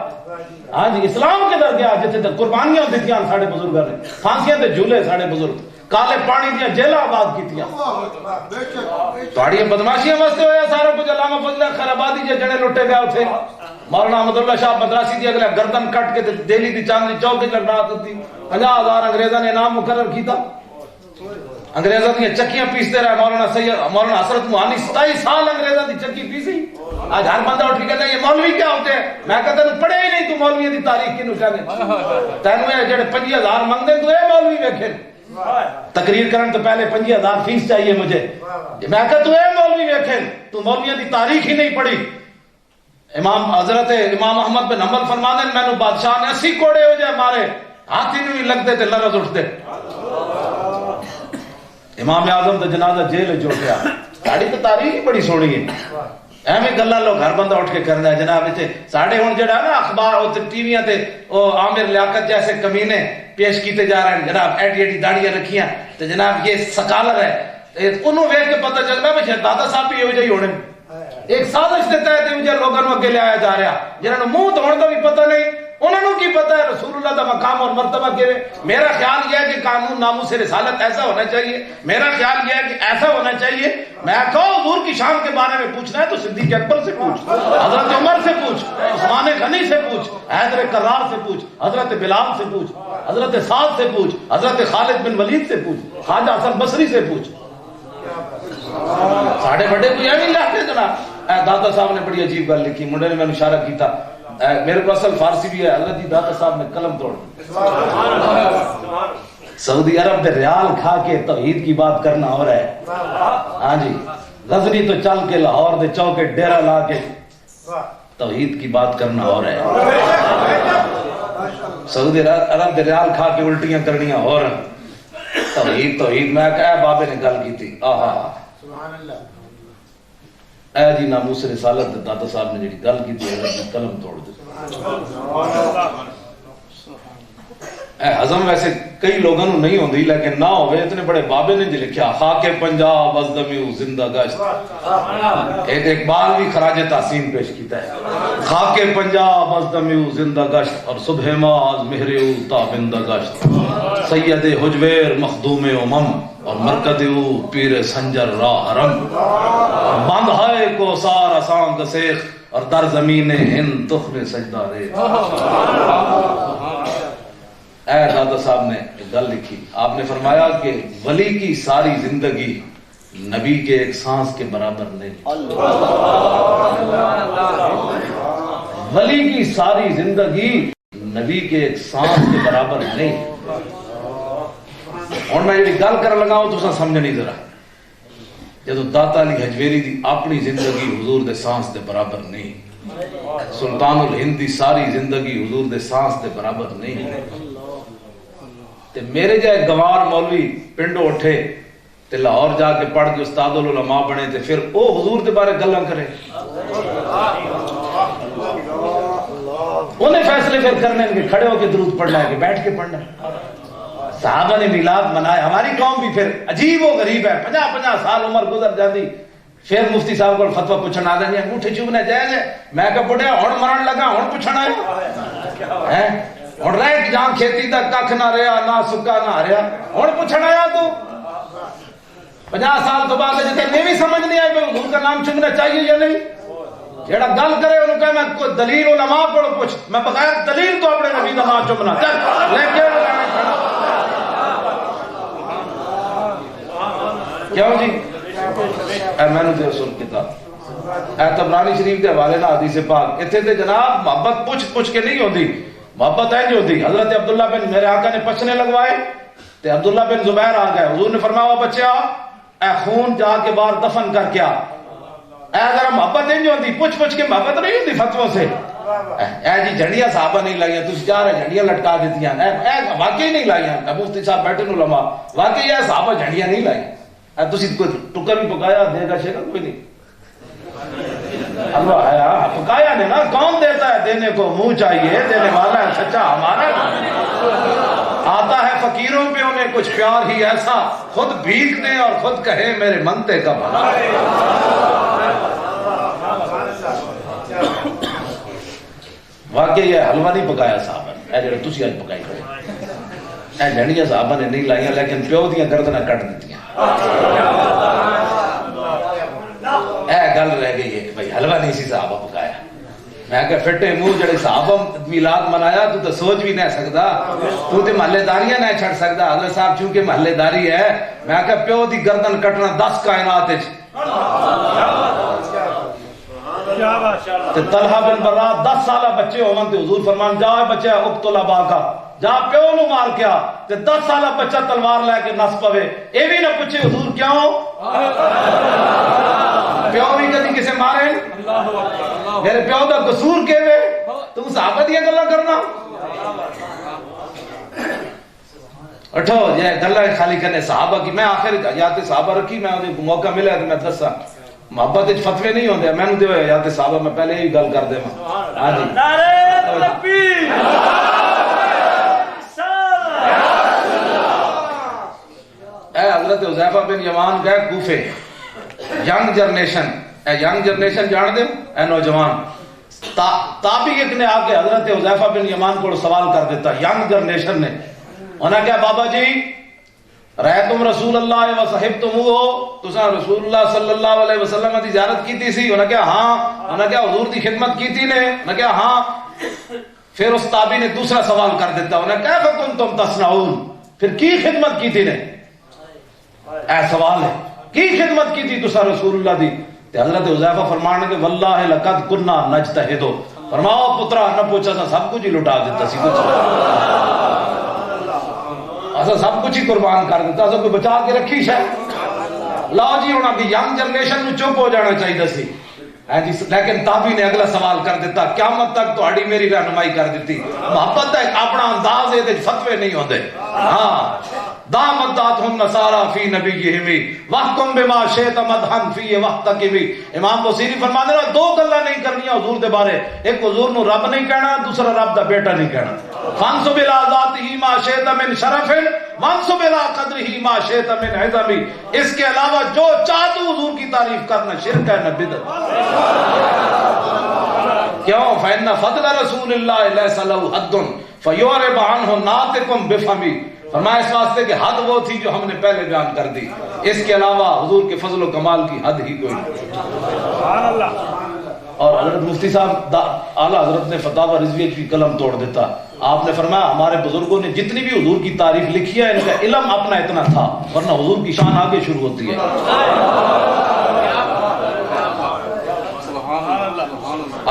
ہاں جی اسلام کدھر گیا جتھے تے قربانیاں دتیاں ساڈے بزرگاں نے، پھانسیاں تے جھولے ساڈے بزرگ، کالے پانی دیاں جیلاں آباد کیتیاں. تہاڑیاں بدماشیاں واسطے ہویا سارا کچھ. علامہ فضل خیر آبادی جے جڑے لٹے گئے اوتھے مولانا احمد اللہ شاہ مدراسی دی اگلے گردن کٹ کے دہلی دی چاندنی چوک وچ لٹا دتی. 50,000 انگریزاں نے انعام مقرر کیتا. انگریزاں دی چکیاں پیستے رہے. مولانا حسرت موہانی 27 سال انگریزاں دی چکی پیسی. آج ہر بندہ اٹھ کے کہتا ہے یہ مولوی کیا ہوتے ہیں؟ میں کہتا ہوں پڑھے ہی نہیں تو مولوی دی تاریخ کینوں کہنے تینوں یہ جڑے 50,000 منگدے تو اے مولوی ویکھے تقریر کرن تو پہلے 50,000 فیس چاہیے مجھے. میں کہتا ہوں اے مولوی ویکھے تو مولویوں دی تاریخ ہی نہیں پڑھی. حضرت امام احمد بن حنبل فرماندے ہیں مینوں بادشاہ نے 80 کوڑے ہو جائے مارے ہاتھ ہی نہیں لگتے تے لرز اٹھتے. امام اعظم دا جنازہ جیل وچ اٹھیا. ساڈی تو تاریخ ہی بڑی سونی ہے. ایویں گلاں لوگ ہر بندہ اٹھ کے کرنا ہے جناب. اتنے ساڈے ہن جڑا نا اخبار ٹی ویاں تے او عامر لیاقت جیسے کمینے پیش کیتے جا رہے ہیں جناب. ایڈی داڑیاں رکھیاں تے جناب یہ سکالر ہے. انہوں ویکھ کے پتہ چلتا ہے دادا صاحب بھی یہ ہونے ایک سازش کے تحت یہ لوگوں اگے لے آیا جا رہا جنہوں نے منہ دھونے کا بھی پتہ نہیں. انہوں نے کی پتہ ہے رسول اللہ کا مقام اور مرتبہ کیا ہے. میرا خیال یہ ہے کہ قانون ناموس سے رسالت ایسا ہونا چاہیے. میرا خیال یہ ہے کہ ایسا ہونا چاہیے. میں کہوں حضور کی شان کے بارے میں پوچھنا ہے تو صدیق اکبر سے پوچھ, حضرت عمر سے پوچھ, عثمان غنی سے پوچھ, حیدر کرار سے پوچھ, حضرت بلال سے پوچھ, حضرت سعد سے پوچھ, حضرت خالد بن ولید سے پوچھ, خواجہ حسن بصری سے پوچھ. ساڑھے بڑے کوئی ایویں لکھتے جناب. داتا صاحب نے بڑی عجیب گل لکھی, منڈے نے میں نے اشارہ کیتا, میرے کو اصل فارسی بھی ہے, حضرت جی داتا صاحب نے قلم توڑ سعودی عرب دے ریال کھا کے توحید کی بات کرنا ہو رہا ہے. ہاں جی, غزنی تو چل کے لاہور دے چوکے ڈیرا لا کے توحید کی بات کرنا ہو رہا ہے. سعودی عرب دے ریال کھا کے الٹیاں کرنیاں ہو رہا ہیں. توحید توحید میں کہا بابے نے گل کی تھی, اے جی ناموس رسالت داتا صاحب نے جڑی گل کی تھی قلم توڑ دی. اے ہضم ویسے کئی لوگوں نے نہیں ہوندی لیکن نہ ہوئے اتنے بڑے بابے نے جی لکھیا خاک پنجاب ازدمیو زندہ گشت. ایک اقبال بھی خراج تحسین پیش کیتا ہے, خاک پنجاب ازدمیو زندہ گشت اور صبح ماز مہر او تابندہ گشت, سید حجویر مخدوم امم اور مرکد او پیر سنجر راہ حرم, بند ہے کو سار آسان گسیخ اور در زمین ہند تخم سجدہ رے. اے دادا صاحب نے گل لکھی, آپ نے فرمایا کہ ولی کی ساری زندگی نبی کے ایک سانس کے برابر نہیں. ولی کی ساری زندگی نبی کے ایک سانس کے برابر نہیں. اور میں یہ گل کر لگا ہوں تو سمجھ نہیں ذرا, جدو داتا علی حجویری دی اپنی زندگی حضور دے سانس دے برابر نہیں, سلطان الہند دی ساری زندگی حضور دے سانس دے برابر نہیں. تے میرے جائے گوار مولوی پنڈو اٹھے تے لاہور جا کے پڑھ کے استاد العلماء بنے تے پھر او حضور دے بارے گلاں کرے, انہیں فیصلے پھر کرنے کے کھڑے ہو کے درود پڑھنا ہے کہ بیٹھ کے پڑھنا ہے. صحابہ نے میلاد منایا, ہماری قوم بھی پھر عجیب و غریب ہے, 50 سال عمر گزر جاتی پھر مفتی صاحب کو فتویٰ پوچھنا آ جائیں انگوٹھے چوبنے جائز ہے. میں کہ بڑھیا ہن مرن لگا ہن پوچھنا ہے, ہن رہ جان کھیتی دا ککھ نہ رہیا نہ سکا نہ رہیا, ہن پوچھنا آیا تو 50 سال تو بعد جتے میں بھی سمجھ نہیں آئی حضور کا نام چننا چاہیے یا نہیں. جیڑا گل کرے انہوں کہا میں کوئی دلیل علماء کو پوچھ, میں بغیر دلیل تو اپنے نبی دا نام چمنا چل لے کے کیوں جی. اے میں نے رسول کتاب اے طبرانی شریف دے حوالے نہ حدیث پاک اتنے تے جناب محبت پوچھ کے نہیں ہوتی, محبت ہے جو ہوتی. حضرت عبداللہ بن میرے آقا نے پچھنے لگوائے تے عبداللہ بن زبیر آ گئے, حضور نے فرمایا بچیا اے خون جا کے باہر دفن کر کے آ. اے اگر محبت ہے جو ہوتی پوچھ کے محبت نہیں ہوتی فتووں سے. اے جی جھنڈیاں صحابہ نہیں لائیاں, تسی جا رہے جھنڈیاں لٹکا دیتی ہیں, اے واقعی نہیں لائیاں. مفتی صاحب بیٹھے علماء واقعی ہے صحابہ جھنڈیاں نہیں لائیں. تسی کوئی ٹکر بھی پکایا دے گا شیخ کوئی نہیں, اللہ ہے پکایا نے نا, کون دیتا ہے دینے کو منہ چاہیے, دینے والا ہے سچا ہمارا. آتا ہے فقیروں پہ انہیں کچھ پیار ہی ایسا, خود بھیک دے اور خود کہے میرے منتے کا بھلا. واقعی یہ حلوہ نہیں پکایا صحابہ نے, اے جڑے تسی آج پکائی کرے, اے جھنڈیاں صحابہ نے نہیں لائیاں لیکن پیو دیاں گردناں کٹ دیتی. اے گل رہ گئی ہے کہ بھائی حلوہ نہیں سی صحابہ پکایا. میں کہ فٹے منہ جڑے صحابہ میلاد منایا تو سوچ بھی نہیں سکتا, تو تے محلے داریاں نہیں چھڑ سکتا. حضرت صاحب چونکہ محلے داری ہے, میں کہ پیو دی گردن کٹنا 10 کائنات وچ. تے طلحہ بن برا 10 سالہ بچے ہون تے حضور فرمان جا بچہ اقتل اباکا, جا پیو نو مار کیا. تے 10 سالہ بچہ تلوار لے کے نس پوے, اے بھی نہ پوچھے حضور کیوں, پیو بھی کدی کسے مارے میرے پیو دا قصور کیوے, تم صحابہ دیا گلا کرنا. اٹھو یہ گلا خالی کرنے صحابہ کی. میں آخر یاد صحابہ رکھی, میں موقع ملے تو میں دسا محبت فتوے نہیں ہوندے, میں دے یاد صحابہ میں پہلے ہی گل کر دے. ہاں جی نعرہ تکبیر, اے حضرت حذیفہ بن یمان گئے کوفے, ینگ جنریشن, اے ینگ جنریشن جان دے اے نوجوان. تابعی ایک نے آ کے حضرت حذیفہ بن یمان کو سوال کر دیتا, ینگ جنریشن نے. انہوں نے کہا بابا جی رأیتم رسول اللہ و صحبتموہ, تساں رسول اللہ صلی اللہ علیہ وسلم دی زیارت کی تھی سی؟ انہوں نے کہا ہاں. انہوں نے کہا حضور دی خدمت کی تھی نے؟ انہوں نے کہا ہاں. پھر اس تابعی نے دوسرا سوال کر دیتا, انہوں نے کہا فکنتم تصنعون, پھر کی خدمت کی تھی نے؟ اے سوال ہے. کی خدمت کی تھی تسا رسول اللہ دی؟ تے حضرت حذیفہ فرمان کہ واللہ لقد کنا نجتہد، فرماؤ پترا نہ پوچھا سا سب کچھ ہی لٹا دیتا سی، کچھ اسا سب کچھ ہی قربان کر دیتا، اسا کوئی بچا کے رکھی شاید لا جی ہونا کہ ینگ جنریشن میں چپ ہو جانا چاہیے سی لیکن تابی نے اگلا سوال کر دیتا قیامت تک تہاڈی میری رہنمائی کر دیتی، محبت ہے اپنا انداز ہے فتوے نہیں ہوندے، ہاں دامت داتہم نصارا فی نبیہم وحکم بما شئت مدحن فی وحتکم۔ امام بصیری فرماتے ہیں دو گلاں نہیں کرنیاں حضور دے بارے، ایک حضور نو رب نہیں کہنا، دوسرا رب دا بیٹا نہیں کہنا۔ فانسب الی ذاتہ ما شئت من شرف وانسب الی قدرہ ما شئت من عظم، اس کے علاوہ جو چاہ تو حضور کی تعریف کرنا شرک ہے نہ بدعت۔ کیوں؟ فإن فضل رسول اللہ لیس لہ حد فیعرب عنہ ناطق بفمہ، فرمایا اس واسطے کہ حد وہ تھی جو ہم نے پہلے بیان کر دی، اس کے علاوہ حضور کے فضل و کمال کی حد ہی کوئی نہیں۔ سبحان اللہ۔ اور حضرت مفتی صاحب اعلیٰ حضرت نے فتاوی رضویہ کی قلم توڑ دیتا، آپ نے فرمایا ہمارے بزرگوں نے جتنی بھی حضور کی تعریف لکھی ہے ان کا علم اپنا اتنا تھا، ورنہ حضور کی شان آگے شروع ہوتی ہے۔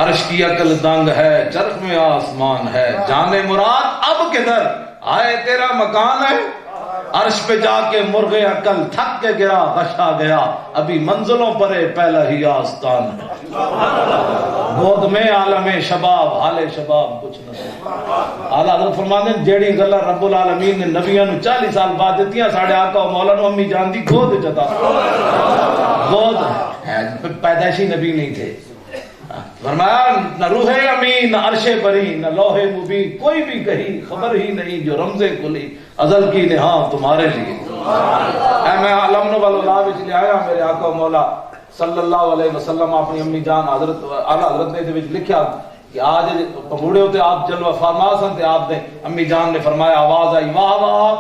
عرش کی عقل دنگ ہے، چرخ میں آسمان ہے، جانے مراد اب کدھر آئے تیرا مکان ہے، عرش پہ جا کے مرغ عقل تھک کے گیا غشا گیا، ابھی منزلوں پر پہلا ہی آستان ہے، گود میں عالم شباب حال شباب کچھ نہ۔ اعلیٰ حضرت فرماتے ہیں جیڑی گلا رب العالمین نے نبیاں نو 40 سال بعد دتیاں ساڑھے آقا و مولا نو امی جان دی گود جتا، گود پیدائشی نبی نہیں تھے، فرمایا نہ روح امین نہ عرش بری نہ لوح مبین، کوئی بھی کہیں خبر ہی نہیں جو رمز کلی ازل کی نہاں تمہارے لیے۔ اے میں عالم نو واللہ وچ لے آیا میرے آقا و مولا صلی اللہ علیہ وسلم اپنی امی جان حضرت اعلیٰ حضرت نے دے وچ لکھیا کہ آج پگوڑے ہوتے آپ جلوہ فرما سن تے آپ نے امی جان نے فرمایا آواز آئی واہ واہ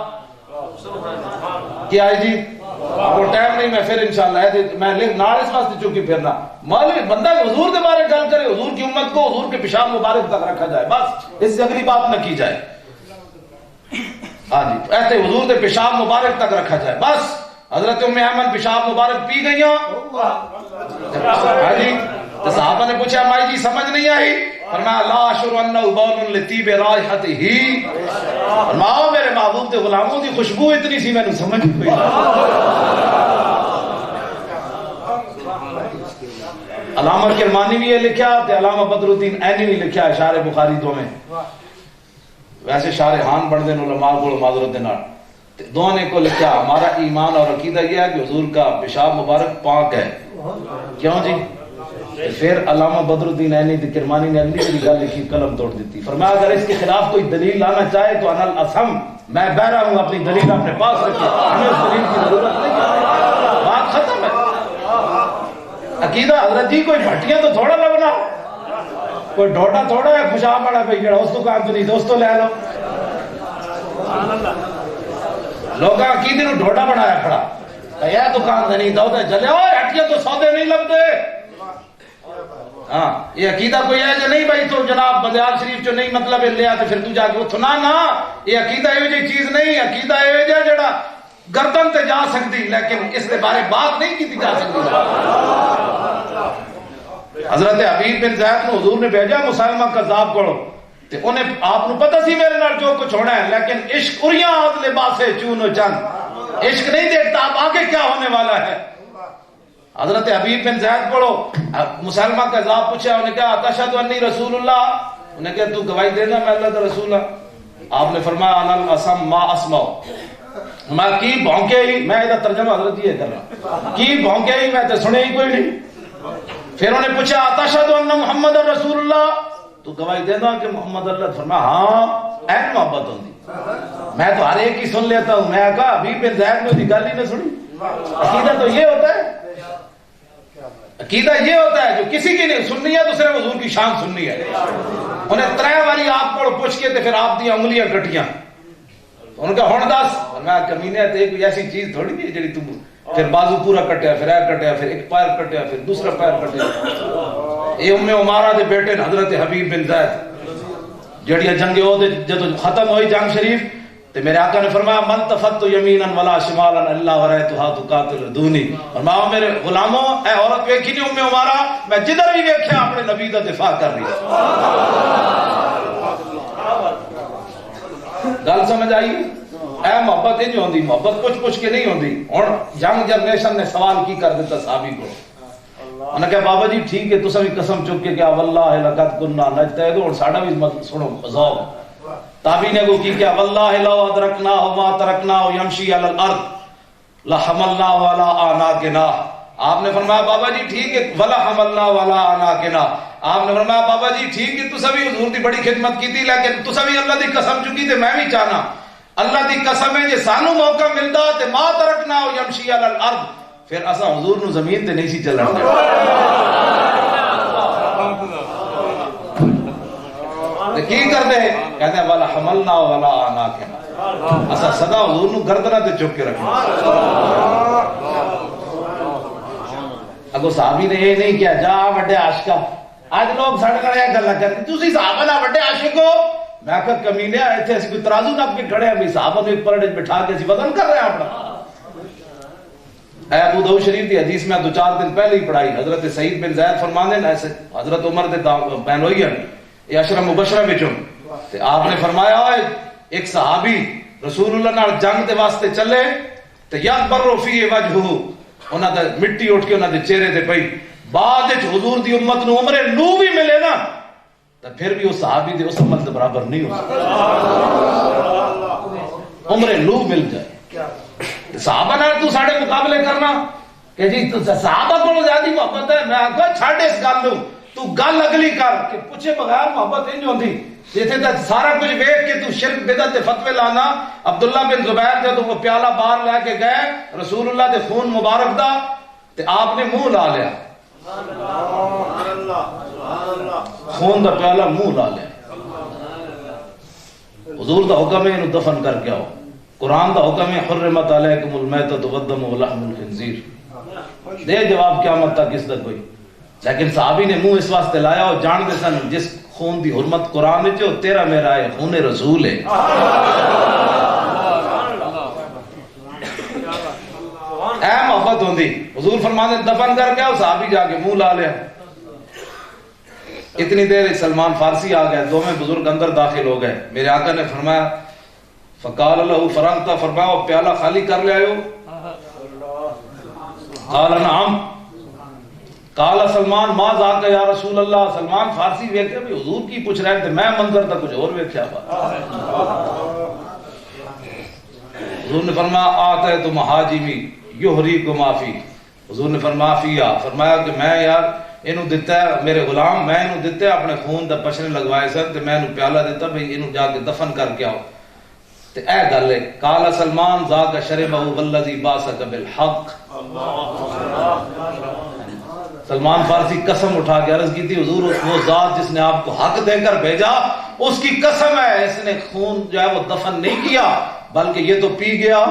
کیا ہے جی، وہ ٹائم نہیں میں پھر انشاءاللہ ہے میں نال اس واسطے چونکہ پھرنا مولوی بندہ حضور کے بارے گل کرے، حضور کی امت کو حضور کے پیشاب مبارک تک رکھا جائے، بس اس سے اگلی بات نہ کی جائے، ہاں جی ایسے حضور کے پیشاب مبارک تک رکھا جائے بس۔ حضرت ام ایمن پیشاب مبارک پی گئیاں، ہاں جی تو صحابہ نے پوچھا مائی جی سمجھ نہیں آئی؟ فرمایا لا اشعر انہ بول لطیب رائحتہ، فرماؤ میرے محبوب کے غلاموں کی خوشبو اتنی سی میں نے سمجھ کوئی۔ علامہ کرمانی بھی یہ لکھا تے علامہ بدر الدین عینی بھی لکھا ہے شارح بخاری دو میں، ویسے شارحان بن دین علماء کو معذرت دینا دونوں نے کو لکھا ہمارا ایمان اور عقیدہ یہ ہے کہ حضور کا پیشاب مبارک پاک ہے۔ کیوں جی؟ پھر علامہ بدر الدین عینی کرمانی نے اگلی بڑی گل لکھی قلم توڑ دیتی، فرمایا اگر اس کے خلاف کوئی دلیل لانا چاہے تو انا الاسم، میں بہرا ہوں اپنی دلیل اپنے پاس رکھے، ہمیں اس دلیل کی ضرورت نہیں ہے، بات ختم ہے۔ عقیدہ حضرت جی کوئی بھٹیاں تو تھوڑا لگنا، کوئی ڈوڈا تھوڑا ہے خوشا پڑا پہ جڑا اس دکان تو نہیں تو اس تو لے لو، لوگاں عقیدے نو ڈوڈا بنایا کھڑا یہ دکان تو نہیں تو چلے ہٹیاں تو سودے نہیں لگتے، ہاں یہ عقیدہ کوئی ہے جو نہیں بھائی تو جناب بدیال شریف جو نہیں مطلب لیا تو پھر تو جا کے اتھو نہ یہ عقیدہ یہ جی چیز نہیں، عقیدہ یہ جی جڑا گردن تے جا سکتی لیکن اس کے بارے بات نہیں کی جا سکتی۔ حضرت حبیب بن زید کو حضور نے بھیجا مسلمہ کذاب کو تے انہیں آپ کو پتہ سی میرے نال جو کچھ ہونا ہے، لیکن عشق اریاں آد لباسے چون و چند، عشق نہیں دیکھتا اب آگے کیا ہونے والا ہے۔ حضرت حبیب بن زید پڑھو مسلمہ کا عذاب پوچھا، انہیں کہا تشہد انی رسول اللہ، انہیں کہا تو گواہی دینا میں اللہ کا رسول ہوں، آپ نے فرمایا انا الاسم ما اسمع، میں کی بھونکے ہی، میں ادھر ترجمہ حضرت یہ کر رہا کی بھونکے ہی میں تے سنے ہی کوئی نہیں۔ پھر انہیں پوچھا تشہد ان محمد رسول اللہ، تو گواہی دینا کہ محمد اللہ، فرمایا ہاں این محبت ہوندی، میں تو ہر ایک ہی سن لیتا ہوں، میں کہا حبیب بن زید میں گل ہی نہ سنی۔ عقیدہ تو یہ ہوتا ہے، عقیدہ یہ ہوتا ہے جو کسی کی نہیں سننی ہے تو صرف حضور کی شان سننی ہے۔ انہیں 3 باری آپ کو پوچھ کے پھر آپ دی انگلیاں کٹیاں، ان کا ہن دس، میں کمینے تے کوئی ایسی چیز تھوڑی نہیں جڑی تم پھر بازو پورا کٹیا پھر کٹیا پھر ایک پیر کٹیا پھر دوسرا پیر کٹیا۔ یہ ام عمارہ دے بیٹے حضرت حبیب بن زید جڑیاں جنگ عہد جدو ختم ہوئی جنگ شریف تو میرے آقا نے فرمایا من تفت یمینا ولا شمالا الا ورایتها تقاتل دونی، فرمایا میرے غلاموں اے عورت ویکھی نہیں ام عمارہ، میں جدھر بھی ویکھیا اپنے نبی دا دفاع کر رہی گل سمجھ آئی؟ اے محبت انج ہوندی، محبت پوچھ کے نہیں ہوندی۔ ہن جنگ جنریشن نے سوال کی کر دیتا صحابی کو، انہوں نے کہا بابا جی ٹھیک ہے تساں بھی قسم چک کے کیا واللہ لقد كنا نجتهد، اور ساڈا بھی سنو ذوق۔ تابعی نے کو کی کیا واللہ لو ادرکناہ ما ترکناہ یمشی علی الارض لحملناہ علی اعناقنا، آپ نے فرمایا بابا جی ٹھیک ہے ولا حملنا ولا اعناقنا، آپ نے فرمایا بابا جی ٹھیک ہے تساں بھی حضور دی بڑی خدمت کیتی، لیکن تساں بھی اللہ دی قسم چکی تے میں بھی چاہنا اللہ دی قسم ہے جے سانو موقع ملدا تے ما ترکناہ یمشی علی الارض، پھر اساں حضور نو زمین تے نہیں سی چلن دے۔ کی کر دے کہتے ہیں والا حملنا والا اعناقنا، اسا صدا حضور نو گردنہ تے چک کے رکھنا۔ اگو صحابی نے یہ نہیں کیا جا وڈے عاشقا، آج لوگ ساڈے نال یہ گلاں کرتے تسی صحابہ نال وڈے عاشق ہو، میں کہ کمینے ایتھے اسی کوئی ترازو نپ کے کھڑے ہیں بھی صحابہ نو ایک پلڑے بٹھا کے اسی وزن کر رہے ہیں اپنا۔ اے ابو داؤد شریف دی حدیث میں 2-4 دن پہلے ہی پڑھائی، حضرت سعید بن زید فرماندے ہیں ایسے حضرت عمر دے بہن ہوئی ہیں یہ عشرہ مبشرہ وچوں، تے آپ نے فرمایا ایک صحابی رسول اللہ نال جنگ دے واسطے چلے تے یکبر فی وجہہ، انہاں دے مٹی اٹھ کے انہاں دے چہرے تے پئی، بعد وچ حضور دی امت نو عمر نو بھی ملے نا تے پھر بھی اس صحابی دے اس عمل دے برابر نہیں ہو سکتا، عمر نو مل جائے۔ صحابہ نال تو ساڈے مقابلے کرنا کہ جی صحابہ کو زیادہ محبت ہے، میں آکھا چھڈ اس گل نو، تو گل اگلی کر کہ پوچھے بغیر محبت انج ہوندی جتھے تے سارا کچھ ویکھ کے تو شرک بدعت تے فتوی لانا۔ عبداللہ بن زبیر جب وہ پیالہ باہر لے کے گئے رسول اللہ دے خون مبارک دا تے آپ نے منہ لا لیا، خون دا پیالہ منہ لا لیا۔ حضور دا حکم ہے انہوں دفن کر کے آؤ، قرآن دا حکم ہے حرمت علیکم المیتۃ والدم ولحم الخنزیر، دے جواب قیامت تک اس دا کوئی، لیکن صحابی نے منہ اس واسطے لایا اور جان دے سن جس خون دی حرمت قرآن وچ تیرا میرا ہے، خون رسول ہے۔ اے محبت ہوندی، حضور فرماتے دفن کر کے صحابی جا کے منہ لا لیا۔ اتنی دیر سلمان فارسی آ گئے، دونوں بزرگ اندر داخل ہو گئے، میرے آقا نے فرمایا فقال له فرغت، فرمایا پیالہ خالی کر لے آئے ہو؟ قال نعم۔ قال سلمان ما ذاک یا رسول اللہ، سلمان فارسی ویکھے بھی حضور کی پوچھ رہے تھے، میں منظر تھا کچھ اور ویکھیا با۔ حضور نے فرمایا آتے تو مہاجمی یحریکم معافی، حضور نے فرمایا فیا، فرمایا کہ میں یار اینو دیتا ہے میرے غلام، میں اینو دیتا ہے اپنے خون دا پچھنے لگوائے سن تے میں اینو پیالہ دیتا بھئی اینو جا کے دفن کر کے آؤ تے اے گل ہے۔ قال سلمان ذاک شربہ والذی باسک بالحق، سلمان فارسی قسم اٹھا کے عرض کی تھی حضور وہ ذات جس نے آپ کو حق دے کر بھیجا اس کی قسم ہے اس نے خون جو ہے وہ دفن نہیں کیا بلکہ یہ تو پی گیا۔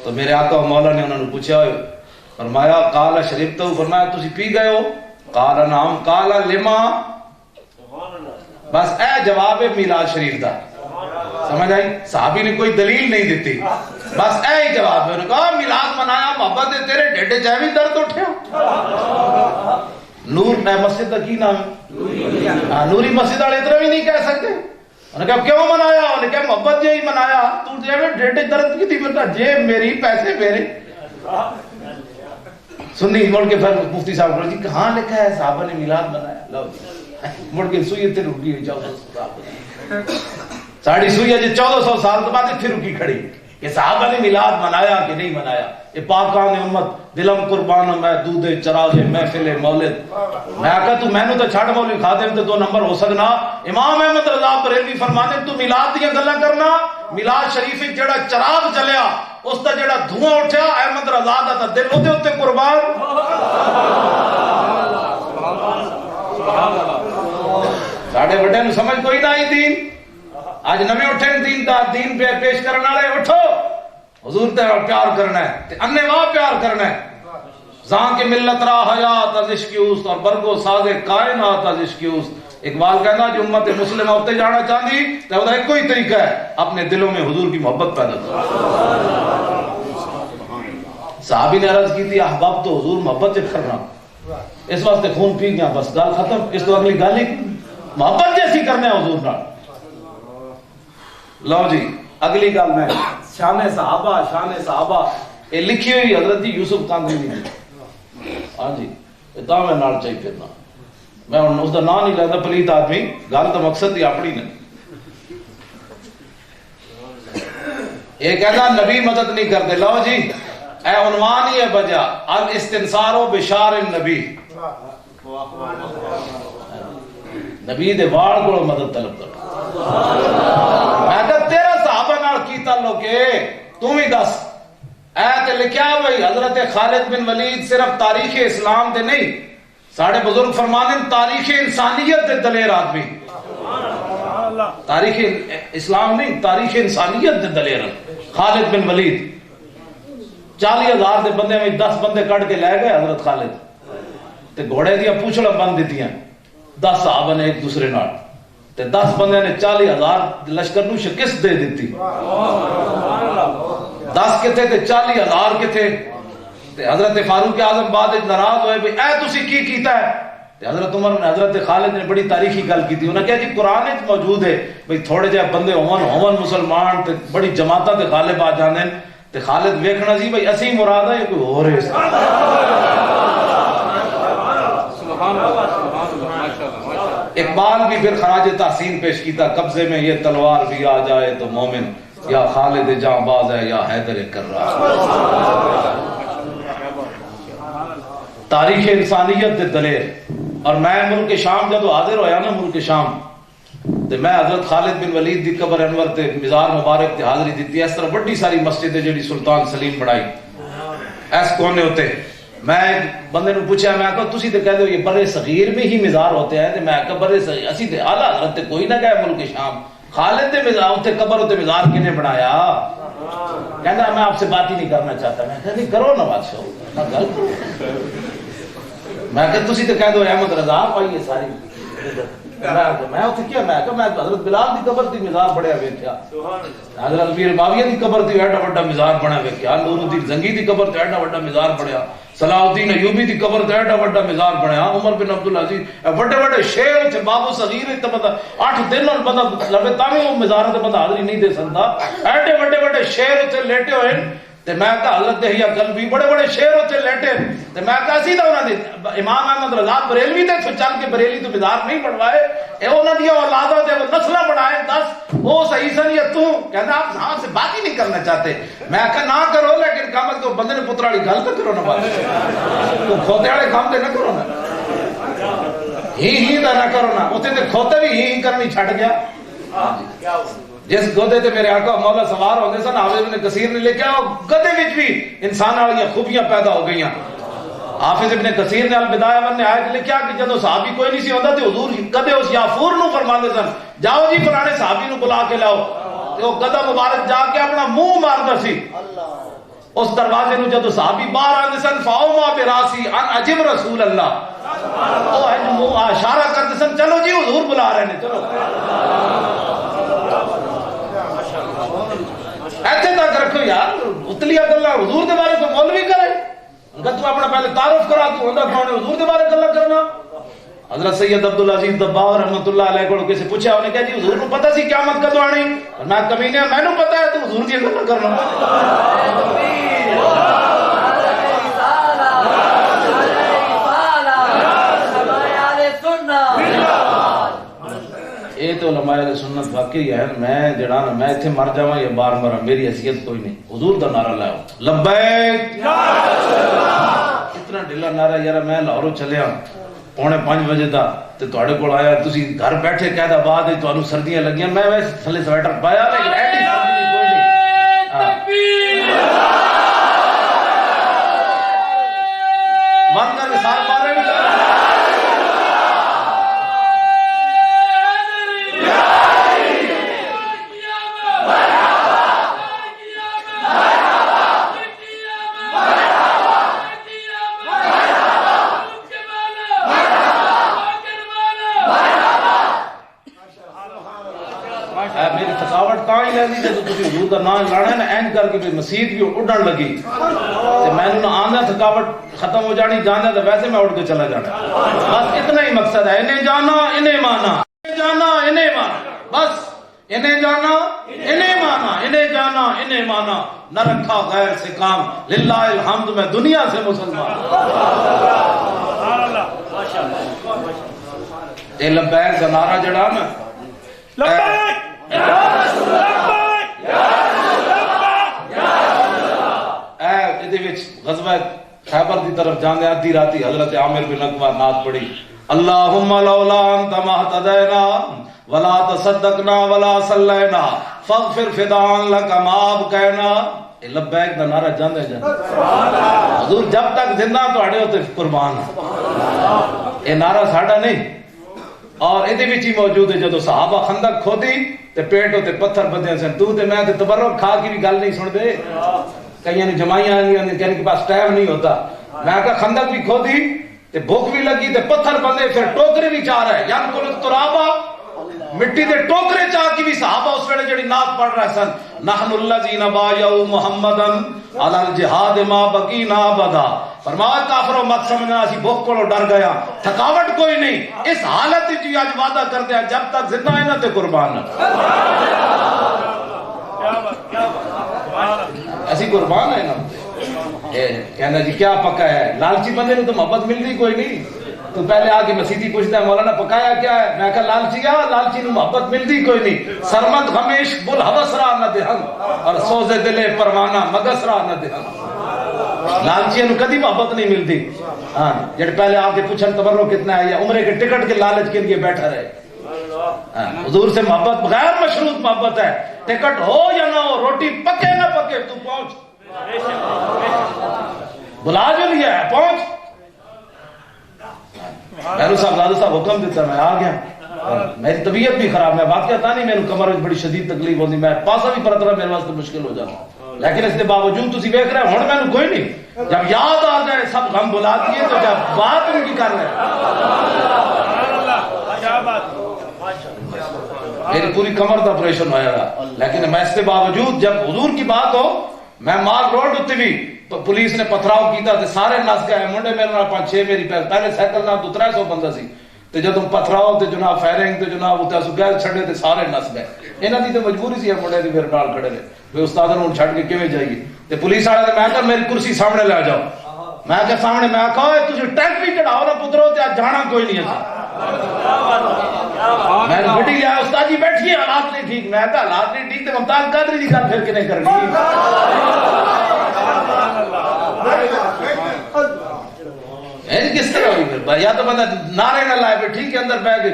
تو میرے آقا و مولا نے انہوں نے پوچھا، فرمایا قال شربتہ، فرمایا تسی پی گئے ہو؟ قال نعم۔ قال لما، بس اے جواب میلاد شریف دا، سمجھ آئی؟ صحابی نے کوئی دلیل نہیں دیتی، بس اے ہی جواب ہے۔ انہوں نے کہا میلاد منایا محبت ہے تیرے ڈھڈے چاہوی درد اٹھیا۔ نور میں مسجد کا کی نام ہے؟ نوری مسجد والے اتنا بھی نہیں کہہ سکتے۔ انہوں نے کہا کیوں منایا؟ انہوں نے کہا محبت یہی منایا، تو ڈھڈے درد کی تھی، بیٹا جیب میری پیسے میرے۔ سنی مڑ کے پھر مفتی صاحب کو جی کہاں لکھا ہے صحابہ نے میلاد منایا؟ لو مڑ کے سوئی اتنے رکی ہوئی 1400 سال، ساڑھی سوئی ہے 1400 سال کے بعد پھر رکی کھڑی کہ صحابہ نے میلاد منایا کہ نہیں منایا۔ یہ پاکان امت دلم قربان میں دودھ چراغ محفل مولد، میں کہا تو میں نے تو چھڑ مولوی خادم تے 2 نمبر ہو سکنا۔ امام احمد رضا بریلوی فرماتے تو میلاد دیا گلا کرنا، میلاد شریف جڑا چراغ چلیا اس دا جڑا دھواں اٹھیا احمد رضا دا تا دل اوتے اوتے قربان۔ ساڑھے بڑے نو سمجھ کوئی نہ آئی دین، آج نویں اٹھے دین دا دین پہ پیش کرنا لے اٹھو، حضور تے پیار کرنا ہے تے اننے واہ پیار کرنا ہے۔ زان کے ملت را حیات از عشق اوست اور برگو ساز کائنات از عشق اوست، اقبال کہنا جو امت مسلمہ ہوتے جانا چاہتی تو وہ ایک کوئی طریقہ ہے اپنے دلوں میں حضور کی محبت پیدا کرو. صحابی نے عرض کی تھی احباب تو حضور محبت سے کرنا اس واسطے خون پی گیا بس گل ختم اس تو اگلی گل ہی محبت جیسی کرنے حضور نال. لو جی اگلی گل میں شان صحابہ یہ لکھی ہوئی حضرت جی یوسف کاندھی نے. ہاں جی تا میں نال چاہیے پھرنا میں اس کا نام نہیں لینا پلیت آدمی گل تو مقصد ہی اپنی نے. یہ کہنا نبی مدد نہیں کرتے. لو جی اے عنوان ہی ہے وجہ الاستنصار بشار النبی نبی دے وال کو مدد طلب کرو. میں کہ تیرا صحابہ نال کی تعلق ہے تو ہی دس. اے تے لکھیا ہوئی حضرت خالد بن ولید صرف تاریخ اسلام دے نہیں ساڑھے بزرگ فرمانے تاریخ انسانیت دے دلیر آدمی. تاریخ اسلام نہیں تاریخ انسانیت دے دلیر خالد بن ولید. 40,000 دے بندے میں 10 بندے کٹ کے لے گئے حضرت خالد تے گھوڑے دیا پوچھڑا بند دیتی ہیں 10 صحابہ نے ایک دوسرے نال تے 10 بندے نے 40,000 لشکر نو شکست دے دیتی. 10 کتھے تے 40,000 کتھے. تے حضرت فاروق اعظم بعد ناراض ہوئے بھئی اے تسی کی کیتا ہے. تے حضرت عمر نے حضرت خالد نے بڑی تاریخی گل کی تھی. انہوں نے کہا جی قرآن وچ موجود ہے بھئی تھوڑے جہے بندے ہون مسلمان تے بڑی جماعتاں تے غالب آ جاندے تے خالد ویکھنا سی بھئی اسی مراد ہے یا کوئی ہور ہے. اقبال بھی پھر خراج تحسین پیش کیتا قبضے میں یہ تلوار بھی آ جائے تو مومن یا خالد جاں باز ہے یا حیدر کررا. تاریخ انسانیت دے دلیر. اور میں ملک شام جب حاضر ہویا نا ملک شام تے میں حضرت خالد بن ولید دی قبر انور تے مزار مبارک تے حاضری دیتی. اس طرح بڑی ساری مسجد جڑی سلطان سلیم بڑھائی ایس کونے ہوتے. میں ایک بندے نے پوچھا میں کہا تسی تے کہہ دو یہ بر صغیر میں ہی مزار ہوتے ہیں. تے میں کہا بر صغیر اسی تے اعلی حضرت تے کوئی نہ گئے ملک شام خالد دے مزار تے قبر تے مزار کنے بنایا. کہندا میں آپ سے بات ہی نہیں کرنا چاہتا. میں کہا نہیں کرو نا بادشاہ گل کرو. میں کہ تسی تے کہہ دو احمد رضا پائیے ساری. میں اتنے کیا میں حضرت بلال دی قبر دی مزار بڑھیا ویکھیا. حضرت امیر معاویہ دی قبر دی ایڈا بڑا مزار بنا ویکھیا. نور الدین زنگی دی قبر تے ایڈا بڑا مزار بنیا. صلاح الدین ایوبی دی قبر تے ایڈا بڑا مزار بنیا. عمر بن عبدالعزیز بڑے بڑے شیر تے بابو صغیر تے بندہ 8 دن اور بندہ لبے تاوی وہ مزار تے بندہ حاضری نہیں دے سکتا. ایڈے بڑے بڑے شیر تے لیٹے ہوئے. تے میں کہا حضرت دہیا قلبی بڑے بڑے شیر ہوتے لیٹے. تے میں کہا سی دا انہاں دی امام احمد رضا بریلوی تے چل کے بریلی تو مزار نہیں بنوائے. اے انہاں دی اولاداں تے وہ نسلاں بنائے 10 وہ صحیح سن یا تو کہندا آپ ہاں سے بات ہی نہیں کرنا چاہتے. میں کہا نہ کرو لیکن کم از کم بندے نے پتر والی گل تو کرو نا. بات تو کھوتے والے کام تے نہ کرو نا. ہی دا نہ کرو نا. اوتھے تے کھوتے بھی ہی کرنی چھڈ گیا. جس گدے تے میرے آقا مولا سوار ہوندے سن حافظ ابن کثیر نے لکھا وہ گدے وچ بھی انسان والی خوبیاں پیدا ہو گئیاں. حافظ ابن کثیر نے البدایہ والنہایہ لکھا کہ جدوں صحابی کوئی نہیں سی ہوندا تے حضور کدے اس یافور نو فرماندے سن جاؤ جی فلانے صحابی نو بلا کے لاؤ. تے وہ گدا مبارک جا کے اپنا منہ ماردا سی اس دروازے نو. جدوں صحابی باہر آندے سن فاؤ ما براسی ان عجب رسول اللہ او منہ اشارہ کردے سن چلو جی حضور بلا رہے نے چلو. ایسے تک رکھو یار اتلیاں گلاں حضور دے بارے کو مولوی کرے. اگر تو اپنا پہلے تعارف کرا تو ہوندا کون ہے حضور دے بارے گلاں کرنا. حضرت سید عبدالعزیز دباغ رحمۃ اللہ علیہ کو کسی پوچھا انہوں نے کہا جی حضور کو پتہ سی قیامت کدو آنی. میں کمینے میں نوں پتہ ہے تو حضور دی گلاں کرنا. یہ تو علماء اہل سنت واقعی ہے. میں جڑا نا میں ایتھے مر جاواں یا بار مرا میری حیثیت کوئی نہیں. حضور دا نعرہ لاؤ لبیک اتنا ڈھلا نعرہ یار. میں لاہوروں چلیا 4:45 بجے دا تے تواڈے کول آیا تسی گھر بیٹھے قید آباد ہے تانوں سردیاں لگیاں. میں ویسے تھلے سویٹر پایا لیکن ایڈی سردی کوئی نہیں. من کر سار مارے بھی میری تھکاوٹ تاں ہی لگی جب تسی حضور دا نام لانا ہے نا اینج کر کے مسیت بھی اڑن لگی تے میں نے آنا تھکاوٹ ختم ہو جانی جانا تو ویسے میں اڑ کے چلا جانا. بس اتنا ہی مقصد ہے, انہیں جانا انہیں مانا, انہیں جانا انہیں مانا, بس انہیں جانا انہیں مانا, انہیں جانا انہیں مانا, نہ رکھا غیر سے کام, للہ الحمد میں دنیا سے مسلمان. اے لبیک کا نعرہ جڑا نا لبیک یا رسول لبیک یا رسول لبیک یا رسول اللہ. اے ادھے وچ غزوہ خیبر دی طرف جاندے آدھی راتی حضرت عامر بن عقبہ نعت پڑھی, اللہم لولا انت مہتدینا ولا تصدقنا ولا صلینا فاغفر فدان لک ما ابقینا. اے لبیک دا نعرہ جاندے جاندے حضور جب تک زندہ تواڈے تے قربان. اے نعرہ ساڈا نہیں, اور ادھے وچ ہی موجود ہے جدو صحابہ خندق کھودی تے پیٹ تے پتھر بدے سن, تو تے میں تے تبرک کھا کی بھی گل نہیں سن دے. کئیاں نے جمائیاں آئیں کہنے کے پاس ٹائم نہیں ہوتا. میں کہا خندق بھی کھودی تے بھوک بھی لگی تے پتھر بندے, پھر ٹوکرے بھی چاہ رہے یان کل ترابا, مٹی دے ٹوکرے چاہ کی بھی صحابہ اس ویلے جڑی نعت پڑھ رہے سن, نحن الذین بایعوا محمدا علی الجہاد ما بقینا ابدا. فرمایا کافروں مت سمجھنا اسی بھوک کولوں ڈر گیا, تھکاوٹ کوئی نہیں, اس حالت وچ اج وعدہ کر دیا جب تک زندہ ہے نا تے قربان. ایسی قربان ہے نا. کہنا جی کیا پکا ہے, لالچی بندے نے تو محبت ملتی کوئی نہیں. تو پہلے آگے مسیدی پوچھتا ہے مولانا پکایا کیا ہے, میں کہا لالچی ہے, لالچی نے محبت ملتی کوئی نہیں. سرمت ہمیش بل حوث را نہ دہن اور سوزے دلے پروانہ مگس را نہ دہن. لالچی نو کدی محبت نہیں ملتی. ہاں جڑے پہلے آ کے پوچھن تبرک کتنا ہے یا عمرے کے ٹکٹ کے لالچ کے لیے بیٹھا رہے. حضور سے محبت غیر مشروط محبت ہے, ٹکٹ ہو یا نہ ہو, روٹی پکے نہ پکے تو پہنچ, بلا جو لیا ہے پہنچ. میرے صاحب دادو صاحب حکم دیتا میں آ گیا, میری طبیعت بھی خراب, میں واقعہ تھا نہیں, میرے کمر میں بڑی شدید تکلیف ہوتی, میں پاسا بھی پرتنا میرے واسطے مشکل ہو جاتا, لیکن اس کے باوجود تسی دیکھ رہے ہوں میں کوئی نہیں. جب یاد آ جائے سب غم بلا دیے, تو جب بات ان کی کر رہے میری پوری کمر کا آپریشن ہوا گا, لیکن میں اس کے باوجود جب حضور کی بات ہو, میں مال روڈ اتنے بھی تو پولیس نے پتھراؤ کیتا تے سارے نس گئے, منڈے میرے نال 5-6 میری پہلے سائیکل نال تو 300 بندہ سی, تے جدوں پتھراؤ تے جناب فائرنگ تے جناب اتنے سگیل چھڑے تے سارے نس گئے. انہاں دی تے مجبوری سی منڈے دی میرے نال کھڑے نے, بے استاد نوں چھڈ کے کیویں جائیے. تے پولیس والے نے میں کہا میری کرسی سامنے لے جاؤ, میں کہ سامنے, میں کہا تسی ٹینک بھی چڑھاؤ نا پترو تے جانا کوئی نہیں ہے. میں نے گڈی لیا, استاد جی بیٹھیے حالات نہیں ٹھیک, میں کہا حالات نہیں ٹھیک تے ممتاز قادری دی گل پھر کنے کرنی. کس طرح ہوئی پھر, یا تو بندہ نعرے نہ لائے, پھر ٹھیک ہے اندر بیٹھ گئے.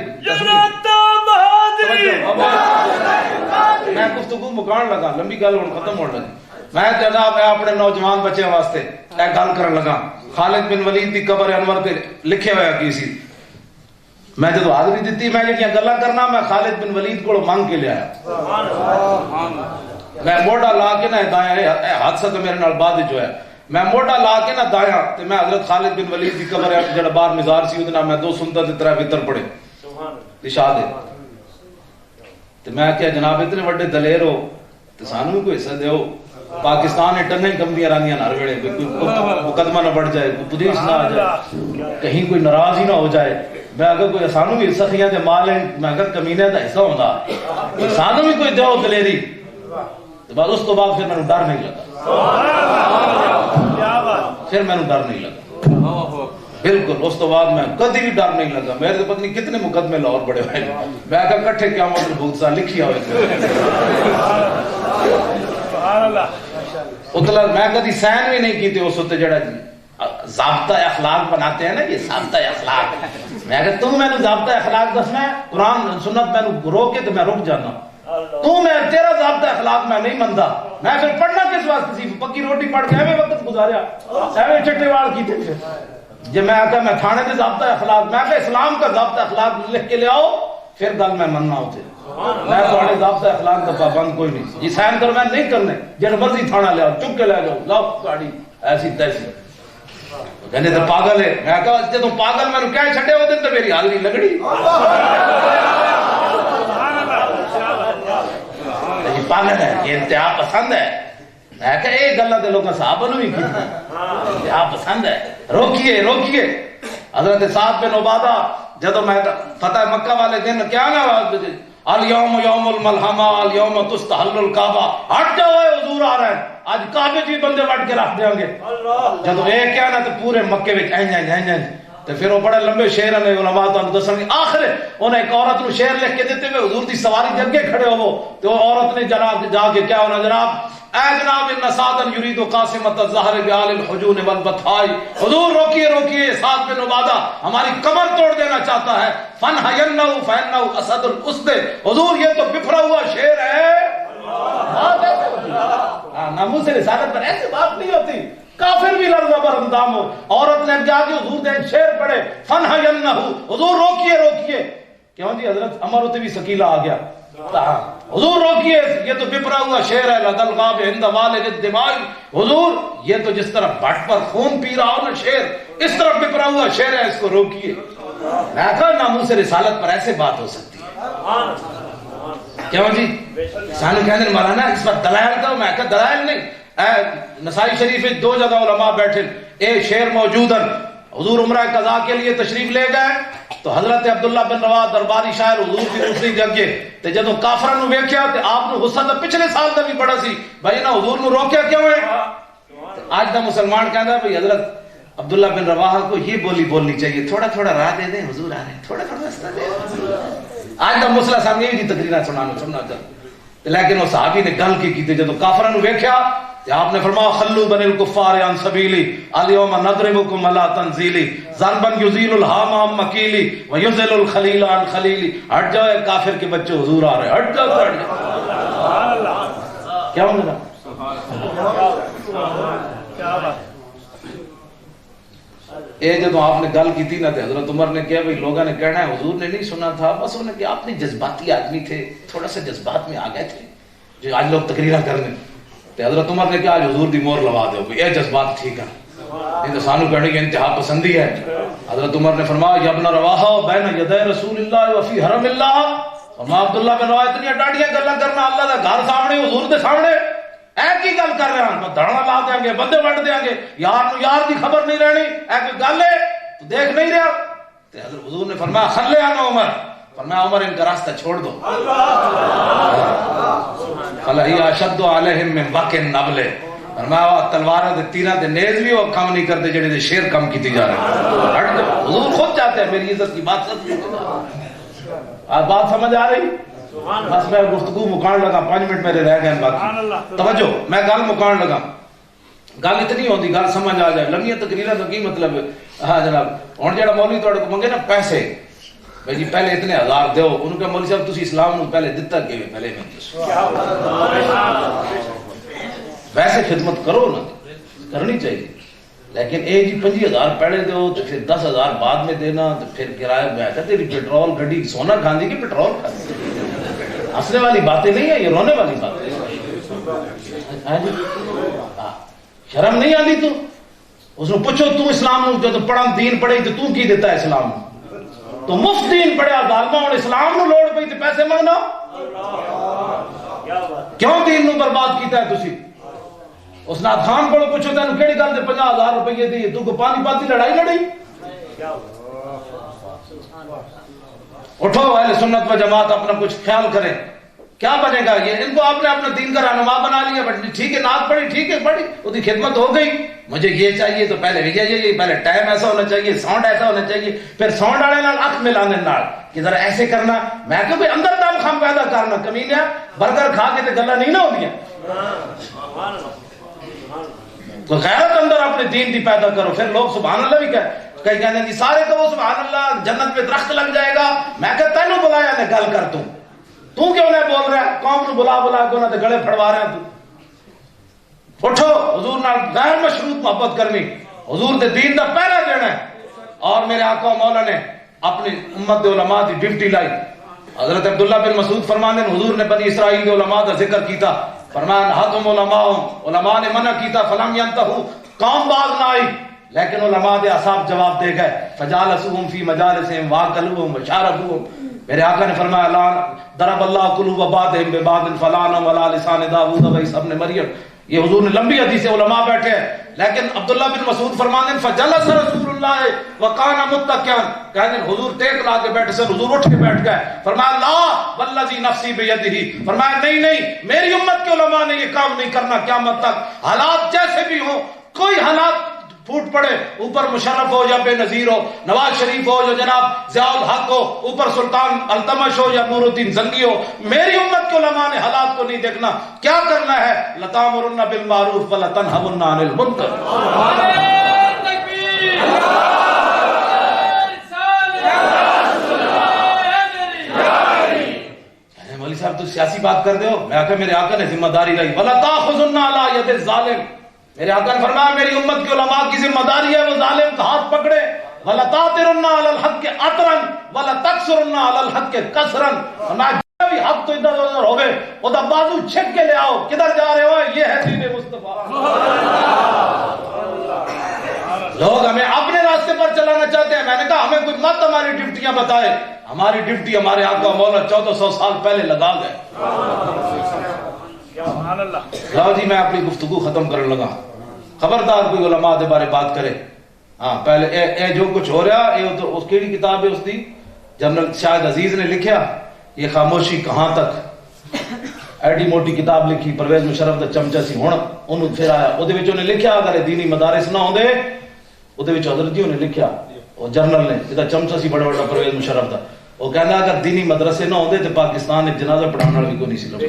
میں گفتگو مکان لگا, لمبی گل ہوں ختم ہونے لگی. میں جناب میں اپنے نوجوان بچے واسطے ایک گل کرن لگا, خالد بن ولید دی قبر انور تے لکھے ہوا کی سی. میں جدو حاضری دیتی, میں جڑیاں گلاں کرنا میں خالد بن ولید کو مانگ کے لیا. میں موڈا لا کے نہ دایاں, حادثہ تو میرے نال بعد جو ہے, میں موڈا لا کے نہ دایاں تے میں حضرت خالد بن ولید دی قبر جڑا باہر مزار سی اودے نال میں 2 سنت تے 3 وتر پڑھے عشاء دے. تے میں کہ جناب اتنے بڑے دلیر ہو تے سانوں بھی کوئی حصہ دیو. پاکستان نے ٹنیں کمدیاں رہندیاں ہر ویلے, کوئی مقدمہ نہ بڑھ جائے, کوئی پولیس نہ آ جائے, کہیں کوئی ناراض ہی نہ ہو جائے. میں اگر کوئی سانوں بھی حصہ کھیاں تے مال ہے, میں اگر کمینے دا حصہ ہوندا سانوں بھی کوئی دیو دلیری. بس اس تو بعد پھر مینوں ڈر نہیں لگا, پھر مینوں ڈر نہیں لگا بالکل. اس تو بعد میں کدی بھی ڈر نہیں لگا. میرے تو پتہ نہیں کتنے مقدمے لاہور بڑے ہوئے, میں کہا کٹھے قیامت بھوت سا لکھیا ہوئے اتلا. میں کدی سین بھی نہیں کیتے اس ہوتے جڑا جی ضابطہ اخلاق بناتے ہیں نا, یہ ضابطہ اخلاق. میں کہا تم میں نے ضابطہ اخلاق دسنا ہے, قرآن سنت میں نے روکے تو میں رک جانا. تو میں تیرا ضابطہ اخلاق میں نہیں منتا. میں پھر پڑھنا کس واسطے سی, پکی روٹی پڑھ کے ایویں وقت گزاریا, ایویں چٹے وال کیتے تھے. جب میں آتا میں تھانے دے ضابطہ اخلاق, میں کہ اسلام کا ضابطہ اخلاق لکھ کے لے آؤ, پھر گل میں مننا ہوتے. میں تھوڑے ضابطہ اخلاق کا پابند کوئی نہیں. یہ سائن کر میں نہیں کرنے, جن مرضی تھانہ لے آؤ, چک کے لے جاؤ, لاؤ گاڑی ایسی تیسی. کہنے تو پاگل ہے. میں کہا جب پاگل میں نے کہہ چھڈے وہ دن تو میری حال نہیں لگڑی. پاگل ہے، یہ انتہا پسند ہے. میں کہ ایک گلہ دے لوگوں صحابہ نے بھی کی انتہا پسند ہے. روکیے روکیے. حضرت سعد بن عبادہ جدو میں فتح مکہ والے دن کیا نا الیوم یوم الملحمہ الیوم تستحل الکعبہ، ہٹ جاؤ حضور آ رہے ہیں آج کعبے جی بندے وٹ کے رکھ دیں گے. جدو یہ کیا نا تو پورے مکے وچ این تو پھر وہ بڑے لمبے شعر نے علماء تو دسن گے. آخر انہیں ایک عورت نو شعر لکھ کے دیتے ہوئے حضور دی سواری دے اگے کھڑے ہو تو عورت نے جناب جا کے کیا ہونا جناب اے جناب ان سعدن یرید قاسمۃ الظہر بعال الحجون والبطحاء، حضور روکیے روکیے سعد بن عبادہ ہماری کمر توڑ دینا چاہتا ہے. فنحینہ فانہ اسد الاسد، حضور یہ تو بفرا ہوا شعر ہے. ناموس رسالت پر ایسی بات نہیں ہوتی. کافر بھی لرزہ بر اندام ہو. عورت نے جا کے حضور دے شعر پڑھے فنحینہ، حضور روکیے روکیے. کیوں جی حضرت عمر ہوتے بھی سکیلا آ گیا. حضور روکیے یہ تو بپرا ہوا شعر ہے. لدل غاب ہند والد الدماء، حضور یہ تو جس طرح بٹ پر خون پی رہا ہو نا شعر، اس طرح بپرا ہوا شعر ہے، اس کو روکیے. میں کہا ناموس رسالت پر ایسے بات ہو سکتی ہے. کیوں جی سانو کہنے مولانا اس پر دلائل دو. میں کہا دلائل نہیں. نسائی شریف میں 2 جگہ علماء بیٹھے، ایک شعر موجودن حضور عمرہ قضا کے لیے تشریف لے گئے تو حضرت عبداللہ بن رواح درباری شاعر حضور کی دوسری جگہ تے جدو کافراں نو ویکھیا تے آپ نو غصہ تے پچھلے سال دا بھی بڑا سی بھائی نہ حضور نو روکیا کیوں ہے. آج دا مسلمان کہندا ہے بھائی حضرت عبداللہ بن رواحہ کو یہ بولی بولنی چاہیے، تھوڑا تھوڑا راہ دے دیں حضور آ رہے ہیں، تھوڑا تھوڑا راستہ دے دیں. آج دا مسئلہ سامنے کی تقریریں سننا چاہتا، لیکن وہ صحابی نے گل کی تے جدو کافراں نو ویکھیا آپ نے فرمایا خلو بن الکفار عن سبیلی الیوم نضربکم علی تنزیلی ضربا یزیل الہام عن مکیلی ویزل الخلیل عن خلیلی. ہٹ جاؤ کافر کے بچے حضور آ رہے ہیں، ہٹ جاؤ ہٹ جاؤ. کیا ہوں گا یہ جب آپ نے گل کی تھی نا تو حضرت عمر نے کہا بھئی لوگوں نے کہنا ہے حضور نے نہیں سنا تھا، بس انہوں نے کہا آپ نے جذباتی آدمی تھے، تھوڑا سا جذبات میں آ گئے تھے جو آج لوگ تقریریں کرنے. حضرت عمر نے کہا آج حضور دی مور لوا دو، یہ جذبات ٹھیک ہے، یہ تو سانو کہنے کی انتہا پسندی ہے. حضرت عمر نے فرمایا یا ابن رواحہ بین یدی رسول اللہ وفی حرم اللہ. فرمایا عبداللہ بن رواحہ اتنی ڈاڈیاں گلاں کرنا اللہ دا گھر سامنے حضور دے سامنے اے کی گل کر رہے ہیں؟ دھڑنا لا دیں گے، بندے وڈ دیں گے، یار نو یار دی خبر نہیں رہنی، اے کوئی گل ہے تو دیکھ نہیں رہا. تے حضرت حضور نے فرمایا خلے آنا عمر، فرمایا عمر ان کا راستہ چھوڑ دو. فلہی اشد علیہم من وقع النبل، فرمایا تلواراں دے تیراں دے نیز بھی وہ کم نہیں کرتے جڑے دے شیر کم کیتی جا رہے ہیں. حضور خود چاہتے ہیں میری عزت کی بات سچ نہیں. آپ بات سمجھ آ رہی؟ بس میں گفتگو مکان لگا، 5 منٹ میرے رہ گئے باقی. توجہ میں گل مکان لگا. گل اتنی ہوتی گل سمجھ آ جائے. لمبی تقریراں تو کی مطلب ہے. ہاں جناب ہن جڑا مولوی تہاڈے کو منگے نا پیسے بھائی جی پہلے اتنے 1000 دیو، انہوں کا مولوی صاحب تسی اسلام نو پہلے دتا کہ پہلے میں ویسے خدمت کرو نا کرنی چاہیے، لیکن ایک جی 50,000 پہلے دو تو پھر 10,000 بعد میں دینا تو پھر کرایہ میں آتا تیری پیٹرول گڈی سونا کھاندی کہ پیٹرول کھاندی. ہنسنے والی باتیں نہیں ہیں، یہ رونے والی باتیں. شرم نہیں آتی تو اس نے پوچھو تو اسلام نو جو پڑھا دین پڑھے تو کی دیتا ہے اسلام تو مفت دین پڑھیا ظالما اور اسلام نو لوڑ پئی تے پیسے منگنا کیوں دین نو برباد کیتا ہے تسی. اس نات خان کو پوچھو تینوں کیڑی گل تے 50,000 روپے دی تو کو پانی پاتی لڑائی لڑی. اٹھو اہل سنت و جماعت اپنا کچھ خیال کریں کیا بنے گا. یہ ان کو آپ نے اپنا دین کا رہنما بنا لیا، بٹ ٹھیک ہے نعت پڑھی ٹھیک ہے پڑھی اس کی خدمت ہو گئی. مجھے یہ چاہیے تو پہلے بھی چاہیے، پہلے ٹائم ایسا ہونا چاہیے، ساؤنڈ ایسا ہونا چاہیے، پھر ساؤنڈ والے نال اکھ ملانے نال کہ ذرا ایسے کرنا. میں کہ کوئی اندر دم خم پیدا کرنا کمینیا برگر کھا کے تے گلاں نہیں نہ ہوندیاں. کوئی غیرت اندر اپنے دین دی پیدا کرو. پھر لوگ سبحان اللہ بھی کہیں کہتے ہیں سارے کہو سبحان اللہ جنت میں درخت لگ جائے گا. میں کہ تینوں بلایا نے گل کر تو کیوں نہیں بول رہا ہے؟ قوم کو بلا کے انہوں نے گلے پھڑوا رہے ہیں. اٹھو حضور نال غیر مشروط محبت کرنی، حضور دے دین دا پہلا دینا ہے. اور میرے آقا مولا نے اپنی امت دے علماء دی ڈیوٹی لائی. حضرت عبداللہ بن مسعود فرمانے حضور نے بنی اسرائیل دے علماء دا ذکر کیتا، فرمایا نہتم علماء نے منع کیتا فلم ینتہو، قوم باز نہ آئی، لیکن علماء دے اصحاب جواب دے گئے فجالسوہم فی مجالسہم واکلوہم وشاربوہم. میرے آقا نے فرمایا لان ضرب اللہ قلوب بعضهم ببعض فلعنهم علی لسان داؤد و عیسی ابن مریم. یہ حضور نے لمبی حدیث علماء بیٹھے ہیں، لیکن عبداللہ بن مسعود فرماتے ہیں فجلس رسول اللہ وکان متکئا، کہتے ہیں حضور ٹیک لا کے بیٹھے سے حضور اٹھ کے بیٹھ گئے. فرمایا لا والذی نفسی بیدہ، فرمایا نہیں نہیں میری امت کے علماء نے یہ کام نہیں کرنا قیامت تک، حالات جیسے بھی ہوں، کوئی حالات پھوٹ پڑے، اوپر مشرف ہو یا بے نظیر ہو، نواز شریف ہو یا جناب ضیاء الحق ہو، اوپر سلطان التمش ہو یا نور الدین زنگی ہو، میری امت کے علماء نے حالات کو نہیں دیکھنا. کیا کرنا ہے؟ لَتَأْمُرُنَّ بِالْمَعْرُوفِ وَلَتَنْهَوْنَ عَنِ الْمُنكَرِ. مولوی صاحب تو سیاسی بات کر دے ہو، میں آقا میرے آقا نے ذمہ داری لائی وَلَا تَأْخُذُنَّ عَلَىٰ يَدِ الظَّالِمِ. میرے آقا نے فرمایا میری امت کے علماء کی ذمہ داری ہے وہ ظالم کا ہاتھ پکڑے. وَلَا تَعْتِرُنَّ عَلَى الْحَقِّ عَطْرًا وَلَا تَقْصُرُنَّ عَلَى الْحَقِّ قَصْرًا. فرمایا جب بھی حق تو ادھر ادھر ہوگے وہ بازو چھک کے لے آؤ. کدھر جا رہے ہو؟ یہ ہے دین مصطفیٰ. لوگ ہمیں اپنے راستے پر چلانا چاہتے ہیں. میں نے کہا ہمیں کوئی مت ہماری ڈیوٹیاں بتائے، ہماری ڈیوٹی ہمارے آقا مولا 1400 سال پہلے لگا گئے. لاؤ جی میں اپنی گفتگو ختم کرنے لگا. خبردار کوئی علماء دے بارے بات کرے. ہاں پہلے اے جو کچھ ہو رہا ہے تو اس کیڑی کتاب ہے اس دی جنرل شاہد عزیز نے لکھیا یہ خاموشی کہاں تک، ایڈی موٹی کتاب لکھی پرویز مشرف دا چمچا سی ہن انہوں پھر آیا وہ نے لکھیا اگر دینی مدارس نہ ہوندے وہ حضرت جی نے لکھیا وہ جنرل نے جدا چمچا سی بڑا بڑا پرویز مشرف دا وہ کہندا اگر دینی مدرسے نہ ہوندے تو پاکستان میں جنازہ پڑھانے والا بھی کوئی نہیں سی لگا.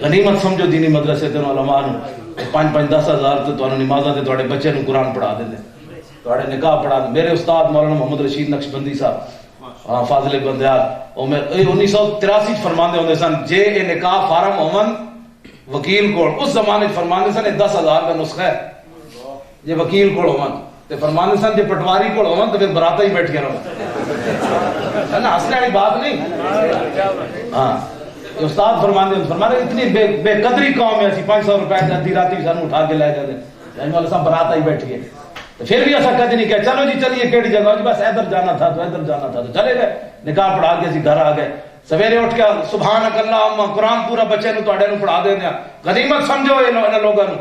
غنیمت سمجھو دینی مدرسے تے علماء نو 5-10 ہزار تے تانوں نمازاں تے تواڈے بچے نو قرآن پڑھا دیندے، تواڈے نکاح پڑھا دے. میرے استاد مولانا محمد رشید نقشبندی صاحب فاضل بندیال او میں 1983 فرماندے ہوندے سن جے اے نکاح فارم ہون وکیل کول اس زمانے فرماندے سن 10,000 کا نسخہ ہے جے وکیل کول ہون تے فرماندے سن جے پٹواری کول ہون تے پھر براتا ہی بیٹھ کے رہو ہے نا. ہنسنے والی بات نہیں. ہاں استاد فرمانے اتنی بے قدری قوم ہے 500 روپے آدھی رات سانو اٹھا کے لے جاتے ہیں سب برات آئی بیٹھی ہے پھر بھی ایسا کچھ نہیں کہا چلو جی چلیے کیڑی جگہ جی بس ادھر جانا تھا تو ادھر جانا تھا تو چلے گئے. نکاح پڑھا کے اسی گھر آ گئے. سویرے اٹھ کے سبحانک اللہم قرآن پورا بچے نو تواڈے نو پڑھا دے دیا. غنیمت سمجھو انہاں لوگاں نو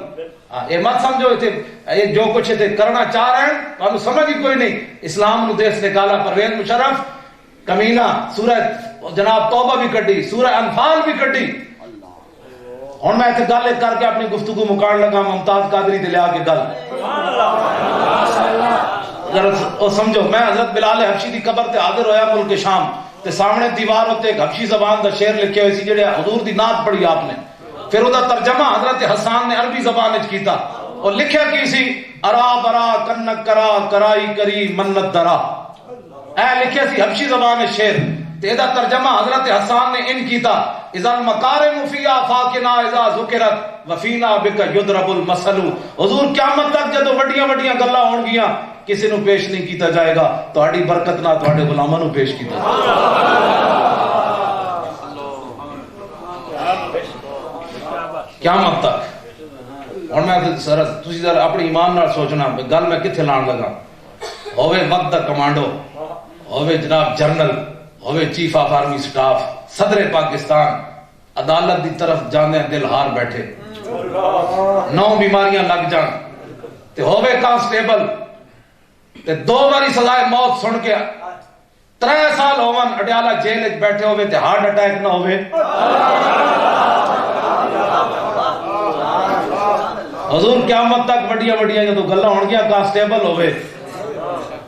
یہ مت سمجھو یہ جو کچھ کرنا چاہ رہے ہیں تانوں سمجھ ہی کوئی نہیں. اسلام نو دیس نکالا پرویز مشرف کمینہ سورہ جناب توبہ بھی کڈی سورہ انفال بھی کڈی. ہن میں تے گل کر کے اپنی گفتگو مکان لگا ممتاز قادری تے لیا کے گل ذرا سمجھو. میں حضرت بلال حبشی دی قبر تے حاضر ہویا ملک شام تے سامنے دیوار تے ایک حبشی زبان دا شعر لکھے ہوئے سی جڑے حضور دی نعت پڑھی آپ نے. پھر او دا ترجمہ حضرت حسان نے عربی زبان وچ کیتا. اور لکھیا کی سی ارا برا کنک کرا کرائی کری منت درا. اے لکھیا سی حبشی زبان شعر تے دا ترجمہ حضرت حسان نے ان کیتا اذا المکارم فی آفاقنا اذا ذکرت وفینا بک یضرب المثل. حضور قیامت تک جدوں وڈیاں وڈیاں گلاں ہون گیاں کسی نو پیش نہیں کیتا جائے گا تہاڈی برکت نہ تہاڈے غلاماں نو پیش کیتا جائے گا قیامت تک. اور میں تسی ذرا اپنی ایمان نال سوچنا گل میں کتھے لان لگا. ہوے وقت دا کمانڈو ہوے جناب جنرل ہوے چیف آف آرمی سٹاف صدر پاکستان عدالت دی طرف جانے دل ہار بیٹھے 9 بیماریاں لگ جان تے ہوے کانسٹیبل تے 2 باری سزائے موت سن کے 3 سال ہون اڈیالہ جیل وچ بیٹھے ہوے تے ہارٹ اٹیک نہ ہوے. حضور قیامت تک وڈیاں وڈیاں جدوں گلاں ہون گیاں کانسٹیبل ہوے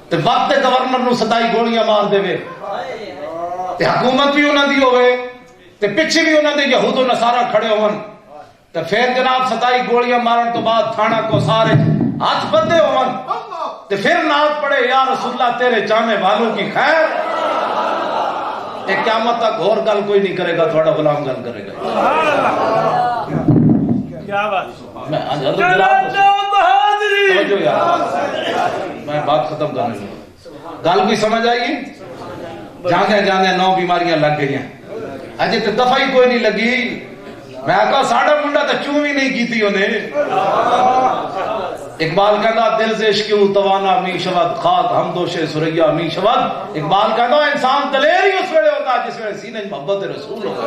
تے وقت گورنر نو 27 گولیاں مار دے تے حکومت بھی انہاں دی ہوے تے پیچھے بھی انہاں دے یہود و نصارا کھڑے ہون تے پھر جناب 27 گولیاں مارن تو بعد تھانہ کو سارے ہاتھ بندے ہون تے پھر نعت پڑھے یا رسول اللہ تیرے چاہنے والوں کی خیر. ایک قیامت تک اور گل کوئی نہیں کرے گا تھوڑا غلام گل کرے گا. کیا بات میں بات ختم کرنے لگا. گل بھی سمجھ آئی. جاندے جاندے 9 بیماریاں لگ گئی ہیں اجے تے دفعہ ہی کوئی نہیں لگی. میں کہا ساڈا منڈا تے چوں بھی نہیں کیتی اونے. اقبال کہتا دل سے عشق توانا می شود خاک ہم دوش سریا می شود. اقبال کہتا انسان دلیر ہی اس ویلے ہوتا جس میں سینے محبت رسول ہوتا.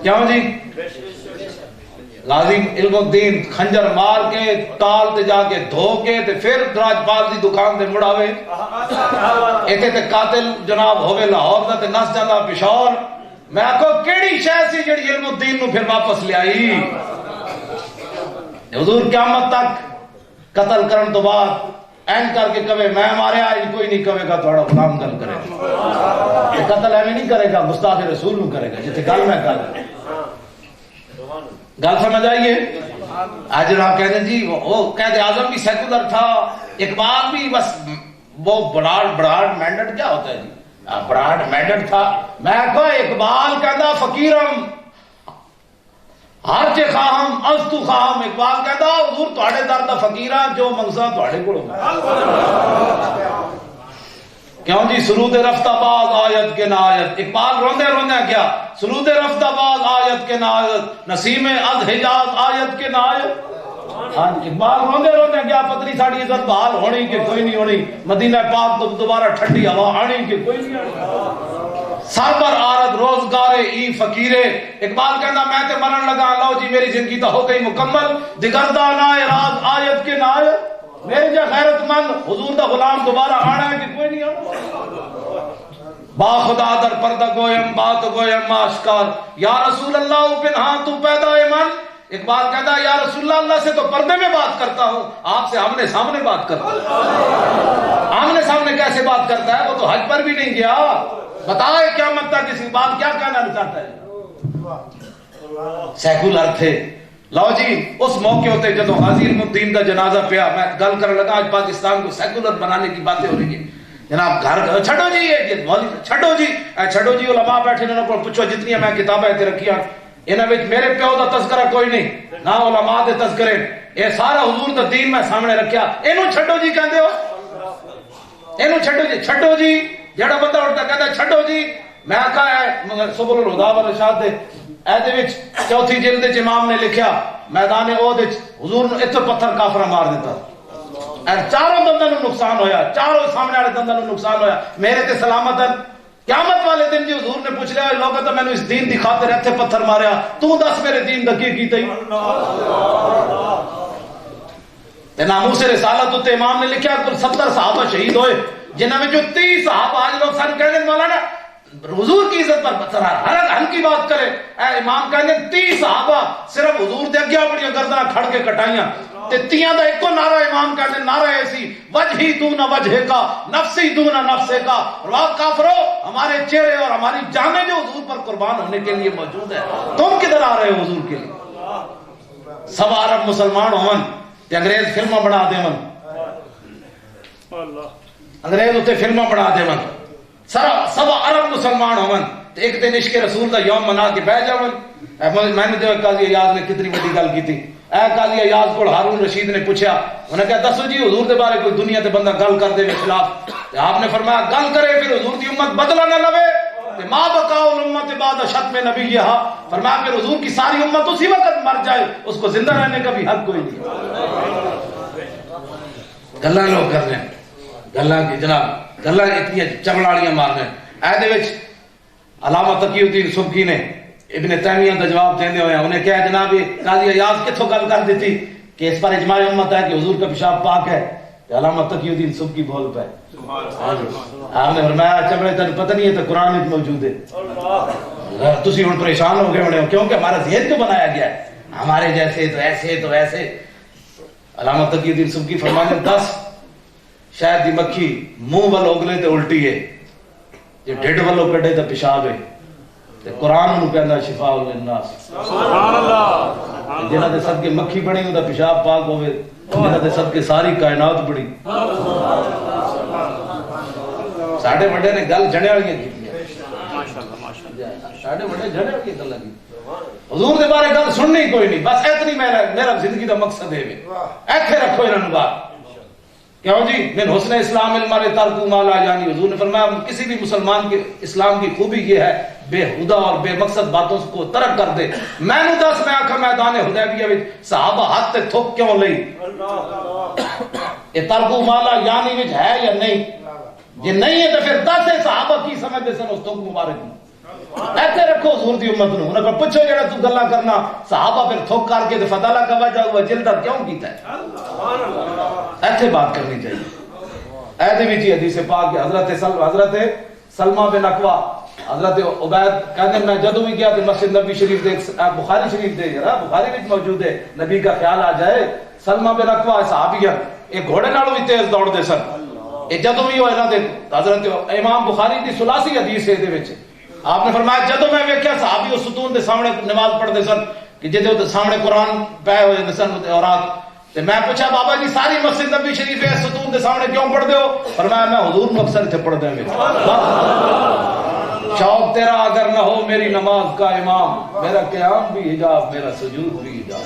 کیوں جی غازی علم الدین خنجر مار کے ٹال تے جا کے دھو کے تے پھر راجپال دی دکان تے مڑاوے ایتھے تے قاتل جناب ہوے لاہور دا تے نس جاندا پشاور. میں آکھو کیڑی شے سی جڑی علم الدین نو پھر واپس لے آئی. حضور قیامت تک قتل کرن تو بعد این کر کے کہے میں ماریا کوئی نہیں کہے گا تھوڑا غلام گل کرے گا. یہ قتل ایویں نہیں کرے گا گستاخ رسول نو کرے گا جتے گل میں گل سمجھ آئیے. آج جناب کہتے ہیں جی وہ قائد اعظم بھی سیکولر تھا, اقبال بھی بس وہ براڈ مینڈٹ کیا ہوتا ہے جی براڈ مینڈٹ تھا. میں کہا اقبال کہتا فقیرم ہر چے خواہم از تو خواہم. اقبال کہتا حضور تواڈے در دا فقیراں جو منگساں تواڈے کول کیوں جی سرود رفتہ باز آیت کے نایت. اقبال روندے روندے کیا سرود رفتہ باز آیت کے نایت نسیم از حجاز آیت کے نایت. ہاں اقبال روندے روندے کیا پتری ساڑی عزت بحال ہونی کہ کوئی نہیں ہونی, مدینہ پاک تو دوبارہ ٹھنڈی ہوا آنی کہ کوئی نہیں آنی, سربر آرد روزگارے ای فقیرے. اقبال کہنا میں تے مرن لگا اللہ جی میری زندگی تو ہو گئی مکمل دگردہ نائے راز آیت کے نایت. میرے جا غیرت مند حضور دا غلام دوبارہ آنا ہے کہ کوئی نہیں آنا. با خدا در پردہ گویم بات گویم آشکار یا رسول اللہ پنہاں تو پیدا من. اقبال کہتا ہے یا رسول اللہ اللہ سے تو پردے میں بات کرتا ہوں, آپ سے آمنے سامنے بات کرتا ہوں. آمنے سامنے کیسے بات کرتا ہے, وہ تو حج پر بھی نہیں گیا. بتائے کیا مطلب کسی بات کیا کہنا چاہتا ہے. سیکولر تھے. لو جی اس موقع ہوتے جب غازی علم الدین کا جنازہ پیا میں گل کرنے لگا آج پاکستان کو سیکولر بنانے کی باتیں ہو رہی ہیں جناب. گھر چھڑو جی چھڑو جی چھڑو جی علماء بیٹھے انہوں کو پوچھو جتنی میں کتابیں تے رکھیاں انہاں وچ میرے پیو دا تذکرہ کوئی نہیں نہ علماء دے تذکرے. اے سارا حضور دا دین میں سامنے رکھیا. اینو چھڑو جی کہندے ہو, اینو چھڑو جی جڑا بندہ اٹھدا کہندا چھڑو جی. میں کہا ہے سبل الہدی والارشاد دے ایدے وچ چوتھی جلد وچ امام نے لکھیا میدان احد وچ حضور نے اتنے پتھر کافر مار دیتا اور چاروں دنداں نو نقصان ہویا, چاروں سامنے والے دنداں نو نقصان ہویا. میرے تے سلامت قیامت والے دن جی حضور نے پوچھ لیا لوگوں تو میں نے اس دین دی خاطر ایتھے پتھر ماریا تو دس میرے دین دا کی کیتا ہی. تے ناموس رسالت تے امام نے لکھیا کل 70 صحابہ شہید ہوئے جنہاں میں جو 30 صحابہ آج لوگ سن کہنے مولانا حضور کی عزت پر پتھر ہر کی بات کرے. اے امام کہنے 30 صحابہ صرف حضور دے اگیا بڑی گردناں کھڑ کے کٹائیاں تے تیاں دا ایک نعرہ امام کہنے نعرہ ایسی وجہی دون وجہ کا نفسی دون نفسے کا. رواب کافرو ہمارے چہرے اور ہماری جانیں جو حضور پر قربان ہونے کے لیے موجود ہے, تم کدھر آ رہے ہو حضور کے لیے. سب عرب مسلمان ہون تے انگریز فلماں بنا دے من, انگریز اتنے فلماں بنا دے من, سب عرب مسلمان ہون تے ایک دن عشق رسول دا یوم منا کے بہ جاون. میں نے جو قاضی ایاز نے کتنی بڑی گل کی تھی. اے قاضی ایاز کو ہارون رشید نے پوچھا, انہیں کہا دسو جی حضور دے بارے کوئی دنیا تے بندہ گل کر دے میرے خلاف. آپ نے فرمایا گل کرے پھر حضور دی امت بدلہ نہ لوے ما بقاء الامت بعد ختم نبیھا. فرمایا پھر حضور کی ساری امت اسی وقت مر جائے اس کو زندہ رہنے کا بھی حق کوئی نہیں. گلاں لوگ کر رہے ہیں گلاں کی جناب گلاں اتنی چمڑاڑیاں مار رہے ہیں. اے دے وچ علامہ تقی الدین سبکی نے ابن تیمیہ کا جواب دیندے ہوئے انہیں کہا جناب قاضی ایاز کتھوں گل کر دیتی کہ اس پر اجماع امت ہے کہ حضور کا پیشاب پاک ہے. علامہ تقی الدین سبکی بول پائے. آپ نے فرمایا چمڑے تن پتہ نہیں ہے تو قرآن میں موجود ہے. تسی ہن پریشان ہو گئے ہونے کیونکہ ہمارا ذہن تو بنایا گیا ہے ہمارے جیسے تو ایسے تو ایسے. علامہ تقی الدین سبکی فرماتے 10 شاید دی مکھی منہ ول اگلے تے الٹی ہے جے ڈھڈ ولوں کڈے تے پیشاب ہے. قرآن نو کہندا شفاء للناس. سبحان اللہ. جنہاں دے صدقے مکھی بنی اوندا پیشاب پاک ہوے جنہاں دے صدقے ساری کائنات بڑی. ساڈے بڑے نے گل جڑے والی کیتی ماشاءاللہ ماشاءاللہ. ساڈے بڑے جڑے والی گل لگی حضور دے بارے گل سننی کوئی نہیں بس اتنی میرا زندگی دا مقصد ہے ایتھے رکھو انہاں نوں بات کیوں جی؟ من حسن اسلام المرء ترک ما لا یعنی، حضور نے فرمایا کسی بھی مسلمان کے اسلام کی خوبی یہ ہے بے ہدا اور بے مقصد باتوں کو ترک کر دے۔ میں نے دس میں آکھا میدان حدیبیہ وچ صحابہ ہاتھ تے تھوک کیوں لئی؟ یہ ترک ما لا یعنی وچ ہے یا نہیں؟ یہ نہیں ہے تو پھر 10 صحابہ کی سمجھتے سن اس تھوک مبارک میں؟ ایسے رکھو حضور دی امت نو، انہاں کو پوچھو جڑا تو گلاں کرنا صحابہ پھر تھوک کر کے تے فتح لا کا وجہ ہوا جلدہ کیوں کیتا ہے؟ ایسے بات کرنی چاہیے۔ ایدے بھی جی حدیث پاک کہ حضرت سلمہ بن اقوا حضرت عبید کہتے ہیں میں جدو بھی گیا تو مسجد نبی شریف دے بخاری شریف دے ذرا بخاری میں موجود ہے، نبی کا خیال آ جائے سلمہ بن اقوا صحابی ایک گھوڑے نالوں بھی تیز دوڑ دے سن، یہ جدو بھی ہوئے نا دے حضرت امام بخاری دی ثلاثی حدیث ہے دے وچ آپ نے فرمایا جدو میں ویکھیا صحابی اس ستون دے سامنے نماز پڑھ دے سن کہ جدے سامنے قرآن پے ہوئے سن اورات تے میں پوچھا بابا جی ساری مسجد نبی شریف ہے ستون دے سامنے کیوں پڑھ دے ہو؟ فرمایا میں حضور کو اکثر تھے پڑھ دے میں شوق تیرا اگر نہ ہو میری نماز کا امام، میرا قیام بھی حجاب میرا سجود بھی حجاب۔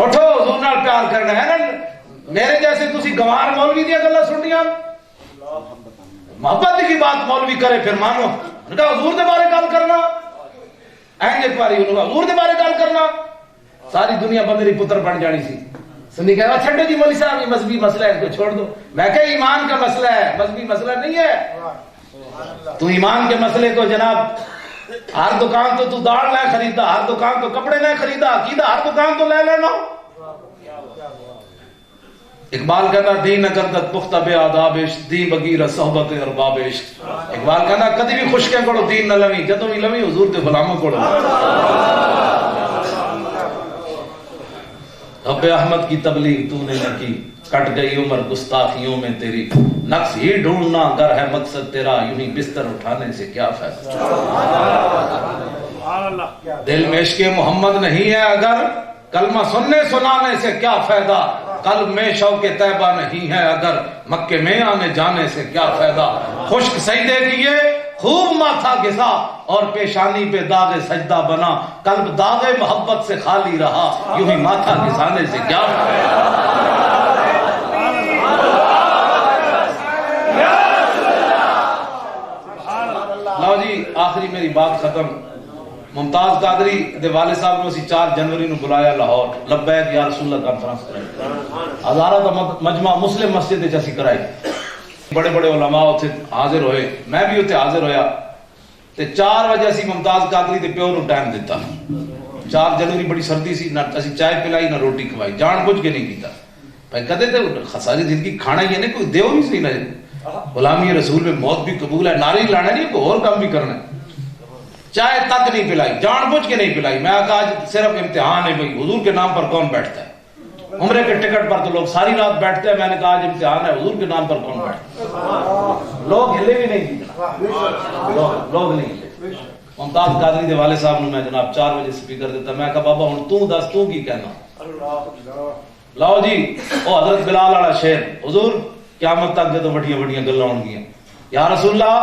اٹھو حضور نال پیار کرنا ہے نا، میرے جیسے تسی گوار مولوی دیا گلا سنیاں محبت کی بات مولوی کرے پھر مانو، انہوں نے کہا حضور دے بارے گل کرنا این ایک باری انہوں نے حضور دے بارے گل کرنا ساری دنیا پر میری پتر بن جانی سی۔ سنی کہہ رہا چھڑے جی مولوی صاحب یہ مذہبی مسئلہ ہے اس کو چھوڑ دو، میں کہ ایمان کا مسئلہ ہے مذہبی مسئلہ نہیں ہے۔ تو ایمان کے مسئلے کو جناب ہر دکان تو داڑ نہ خریدا، ہر دکان تو کپڑے نہ خریدا، عقیدہ ہر دکان تو لے لینا۔ اقبال کہتا دین اگردت پختہ بے آداب عشق، دی بغیر صحبت ارباب عشق۔ اقبال کہتا کدی بھی خشکیں کوڑو دین نہ لوی، جدوں بھی لوی حضور دے غلاموں کوڑو۔ رب احمد کی تبلیغ تو نے نہ کی، کٹ گئی عمر گستاخیوں میں تیری، نقص ہی ڈھونڈنا گر ہے مقصد تیرا، یوں ہی بستر اٹھانے سے کیا فائدہ۔ دل میں عشق محمد نہیں ہے اگر، کلمہ سننے سنانے سے کیا فائدہ، قلب میں شوق طیبہ نہیں ہے اگر، مکے میں آنے جانے سے کیا فائدہ۔ خشک سجدے کیے خوب ماتھا گھسا اور پیشانی پہ داغ سجدہ بنا، قلب داغ محبت سے خالی رہا، یوں ہی ماتھا گھسانے سے کیا فائدہ۔ لو جی آخری میری بات ختم۔ ممتاز قادری دے والد صاحب کو اسی 4 جنوری نو بلایا لاہور، لبیک یا رسول اللہ کانفرنس کرائی، ہزارہ کا مجمع مسلم مسجد وچ اسی کرائی، بڑے بڑے علماء اتنے حاضر ہوئے، میں بھی اتنے حاضر ہویا تے 4 بجے اسی ممتاز قادری دے پیو نو ٹائم دیتا۔ 4 جنوری بڑی سردی سی، نہ اسی چائے پلائی نہ روٹی کھوائی، جان بوجھ کے نہیں کیتا۔ بھائی کہتے تھے ساری زندگی کھانا ہی ہے نا، کوئی دیو بھی صحیح نہ، غلامی رسول میں موت بھی قبول ہے، ناری لانا نہیں، کوئی اور کام بھی کرنا ہے۔ چائے تک نہیں پلائی، جان بوجھ کے نہیں پلائی۔ میں کہا آج صرف امتحان ہے بھائی، حضور کے نام پر کون بیٹھتا ہے؟ عمرے کے ٹکٹ پر تو لوگ ساری رات بیٹھتے ہیں، میں نے کہا آج امتحان ہے، حضور کے نام پر کون بیٹھتا ہے؟ لوگ ہلے بھی نہیں کیتے، لوگ نہیں ہلے۔ ممتاز قادری دے والد صاحب نے میں جناب 4 بجے سپیکر دیتا، میں کہا بابا ہن تو دس تو کی کہنا؟ لاؤ جی او حضرت بلال والا شعر، حضور قیامت تک جدو بڑیاں بڑیاں گلاں ہون گیاں، یا رسول اللہ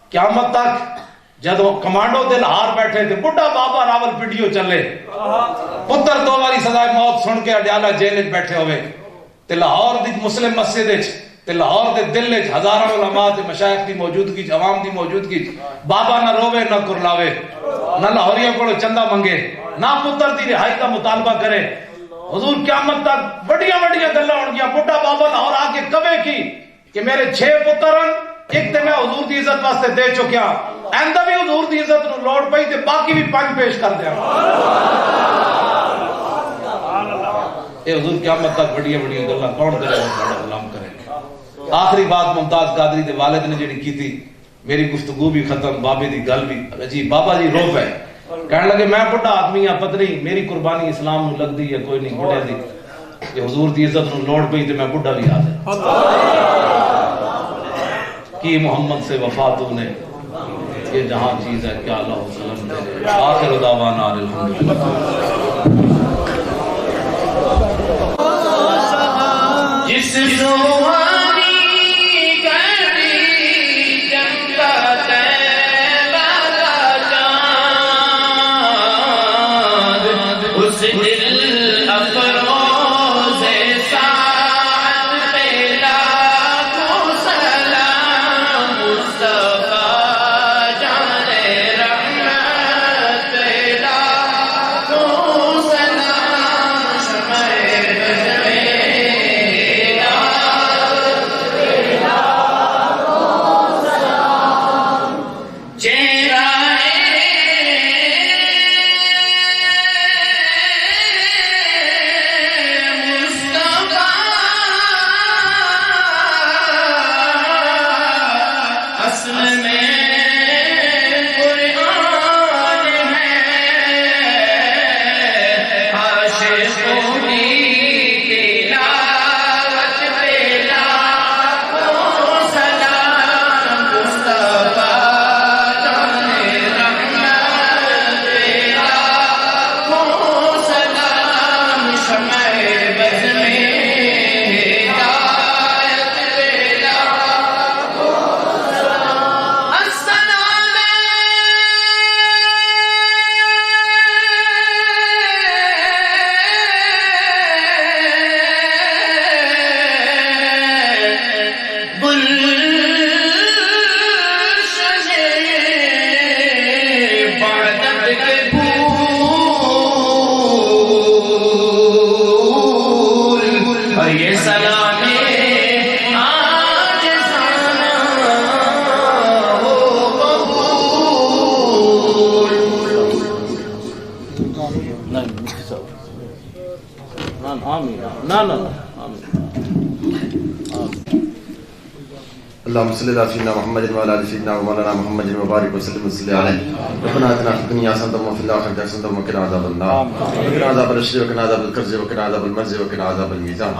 قیامت تک جدو کمانڈو دل ہار بیٹھے تھے، بڑھا بابا راول پیڈیو چلے، پتر 2 باری سزائے موت سن کے اڈیالہ جیل وچ بیٹھے ہوئے، تے لاہور دی مسلم مسجد وچ تے لاہور دے دل وچ ہزاراں علماء تے مشائخ دی موجودگی، عوام دی موجودگی، بابا نہ روے نہ کرلاوے، نہ لاہوریاں کولوں چندہ منگے، نہ پتر دی رہائی کا مطالبہ کرے۔ حضور قیامت تک بڑیاں بڑیاں گلاں ہون گیاں، بڑھا بابا لاہور آ کے کہے کی کہ میرے 6 پتر ہیں، ایک تے میں حضور دی عزت واسطے دے چکیا، ایندہ بھی حضور دی عزت نو لوڑ پئی تے باقی بھی 5 پیش کر دیا۔ اے حضور قیامت تک بڑیاں بڑیاں گلاں کون کرے گا؟ بڑا غلام کرے گا۔ آخری بات ممتاز قادری دے والد نے جڑی کی تھی، میری گفتگو بھی ختم، بابے دی گل بھی عجیب، بابا جی رو پے، کہنے لگے میں بڑا آدمی ہاں، پتہ نہیں میری قربانی اسلام نو لگدی ہے کوئی نہیں، بڑے دی کہ حضور دی عزت نو لوڑ پئی تے میں بڑھا بھی حاضر کی محمد سے وفا تو نے، یہ جہاں چیز ہے کیا اللہ وسلم تیرے، آخر دعوانا الحمدللہ۔ جس روحانی گھڑی جنت والا چاند، اس دل افروز ساعت پہ آمین نا نا آمین اللهم صل على سيدنا محمد وعلى ال سيدنا ومولانا محمد وبارك وسلم وصل عليه ربنا اتنا في الدنيا حسنه وفي الاخره حسنه وقنا عذاب النار وقنا عذاب الشر وقنا عذاب الكرز وقنا عذاب المرز وقنا عذاب الميزان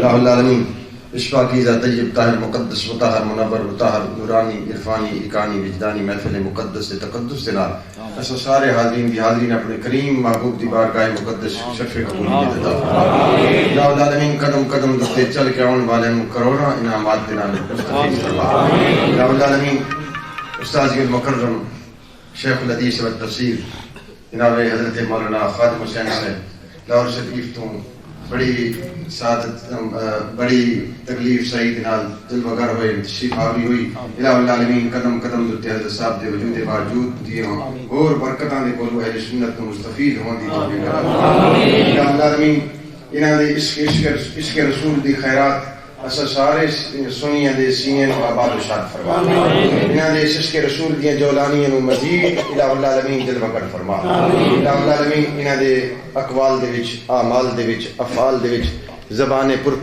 يا رب العالمين اشفا کیزا طیب طاہر مقدس مطہر منور مطہر نورانی عرفانی اکانی وجدانی محفل مقدس تقدس سے نال اس سارے حاضرین کی حاضرین اپنے کریم محبوب دی بارگاہ مقدس شفیع قبولیت عطا فرما یا رب العالمین قدم قدم دستے چل کے آن والے کروڑا انعامات دینا مستفید فرما یا رب العالمین استاذی المکرم شیخ الحدیث والتفسیر جناب حضرت مولانا خادم حسین سے لاہور شریف تو بڑی سعادت بڑی تکلیف سعید نال دل وگر ہوئے تشریف آوری ہوئی الہ العالمین قدم قدم دوتے حضرت صاحب دے وجود باوجود دیے ہوں اور برکتاں دے کولو اہل سنت تو مستفید ہوں دی توفیق عطا فرما الہ العالمین انہاں دے عشق رسول دی خیرات اسا سارے سنیاں دے سینے نو آباد و شاد فرما انہاں دے عشق رسول دیاں جولانیاں نو مزید الہ العالمین دل وگر فرما الہ العالمین انہاں دے اقوال دے وچ اعمال دے وچ افعال دے وچ زبان پر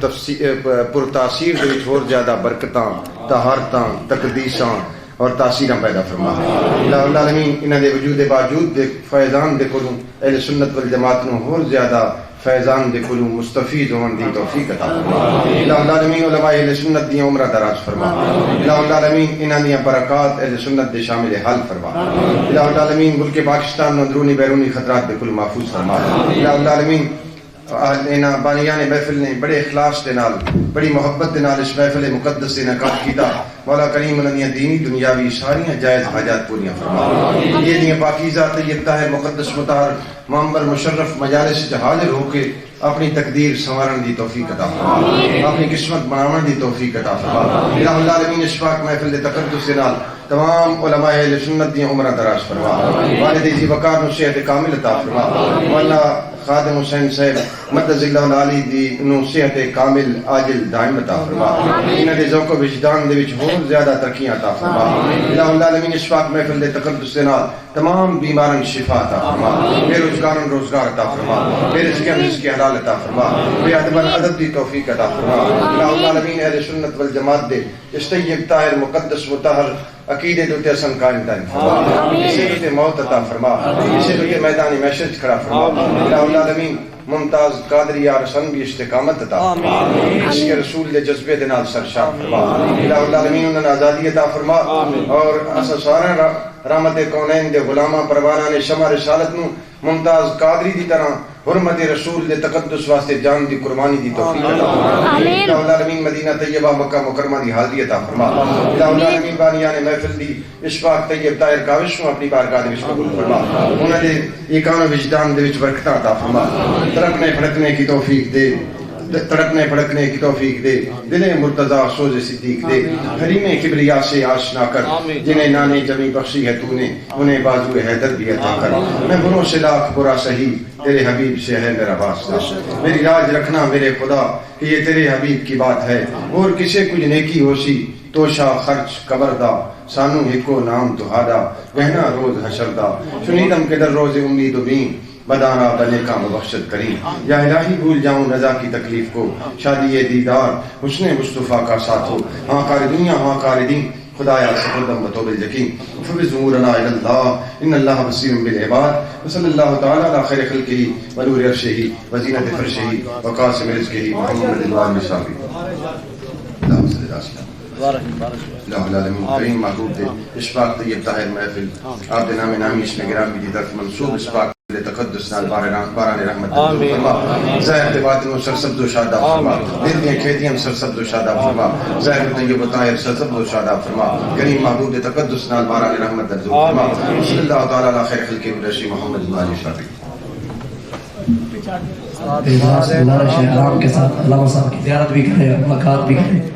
تاثیر دے وچ اور زیادہ برکتاں طہارتاں تقدیساں اور تاثیراں پیدا فرما الہ العالمین انہاں دے وجود باوجود دے فیضان دے کولوں اہل سنت والجماعت نو اور زیادہ فیضان دے کولوں مستفید ہون دی توفیق عطا فرما الہ العالمین علماء اہل سنت دی عمر دراز فرما الہ العالمین انہاں دی برکات اہل سنت دے شامل حال فرما الہ العالمین ملک پاکستان نو اندرونی بیرونی خطرات دے کولوں محفوظ فرما الہ العالمین انہاں بانیان محفل نے بڑے اخلاص دے نال بڑی محبت دے نال اس محفل مقدس سے انعقاد کیتا مولا کریم انہاں دیاں دینی دنیاوی ساریاں جائز حاجات پوریاں فرما یہ دیاں پاکیزہ طیب طاہر مقدس مطہر معمر مشرف مجالس وچ حاضر ہو کے اپنی تقدیر سنوارن دی توفیق عطا فرما اپنی قسمت بناون دی توفیق عطا فرما الہ العالمین اس پاک محفل دے تقدس دے نال تمام علماء اہل سنت دی عمر دراز فرما والد ذی وقار نو صحت کامل عطا فرما مولا خادم حسین صاحب مدد اللہ العالی دی نو صحت کامل عاجل دائم عطا فرما انہاں دے ذوق و وجدان دے وچ ہور زیادہ ترقیاں عطا فرما الہ العالمین اس پاک محفل دے تقدس دے نال تمام بیمارن شفا عطا فرما بے روزگارن روزگار عطا فرما بے رزقیاں رزق حلال عطا فرما بے ادبن ادب دی توفیق عطا فرما الہ العالمین اہل سنت والجماعت دے اس طیب طاہر مقدس مطہر عقیدے دوتے حسن قائم دائم فرما اسے دوتے موت عطا فرما اسے دوتے میدان محشر کھڑا فرما الہ العالمین ممتاز قادری رسن بھی استقامت عطا فرما عشق رسول دے جذبے دے نال سرشار فرما الہ العالمین انہاں آزادی عطا فرما اور اسا سارا رحمت کونین دے غلاماں پروانہ شمع رسالت نو ممتاز قادری دی طرح حرمت رسول دے تقدس واسطے جان دی قربانی دی توفیق عطا فرما الہ العالمین مدینہ طیبہ مکہ مکرمہ دی حاضری عطا فرما الہ العالمین بانیان محفل دی اشفاق طیب طاہر کاوش نو اپنی بارگاہ دے وچ قبول فرما انہاں دے ایکان وجدان دے وچ برکتاں عطا فرما تڑپنے پھڑکنے کی توفیق دے تڑپنے پھڑکنے کی توفیق دے دل مرتضی سوز صدیق دے حریم کبریا سے آشنا کر جنہیں نانے جمی بخشی ہے تو نے انہیں بازو حیدر بھی عطا کر میں بروں سے لاکھ برا سہی تیرے حبیب سے ہے میرا واسطہ میری راج رکھنا میرے خدا کہ یہ تیرے حبیب کی بات ہے اور کسے کچھ نیکی ہو سی تو شاہ خرچ قبر دا سانو ہکو نام تہادا گہنا روز حشر دا شنیدم کے در روز امید و بین بدانا بنے کا مبخشت کریم یا الہی بھول جاؤں رضا کی تکلیف کو شادی دیدار حسن مصطفیٰ کا ساتھ ہو ہاں کار دنیا ہاں کار دین خدایا سبردم بطوب الجکیم فبز امورنا الاللہ ان اللہ بصیر بالعباد وصلی اللہ تعالی علی خیر خلقہ ونور عرشہ وزینت فرشہ وقاسم رزقہ محمد الوان صاحبی اللہم صلی اللہ علیہ وسلم الہ العالمین کریم محبوب دے اشفاق طیب طاہر محفل آپ دے نام نامیش نگرامی دی طرف منصوب اشفاق تقدس نال باران رحمت فرما ظاہر دے باطن و سرسبز و شاداب فرما دل دیاں کھیتیاں سرسبز و شاداب فرما ظاہر طیب و طاہر سرسبز و شاداب فرما کریم محبوب دے تقدس نال باران رحمت فرما صلی اللہ تعالی علی خیر خلقہ ورشی محمد علی شافی اللہ کے ساتھ علامہ صاحب کی زیارت بھی کرے ملاقات بھی کرے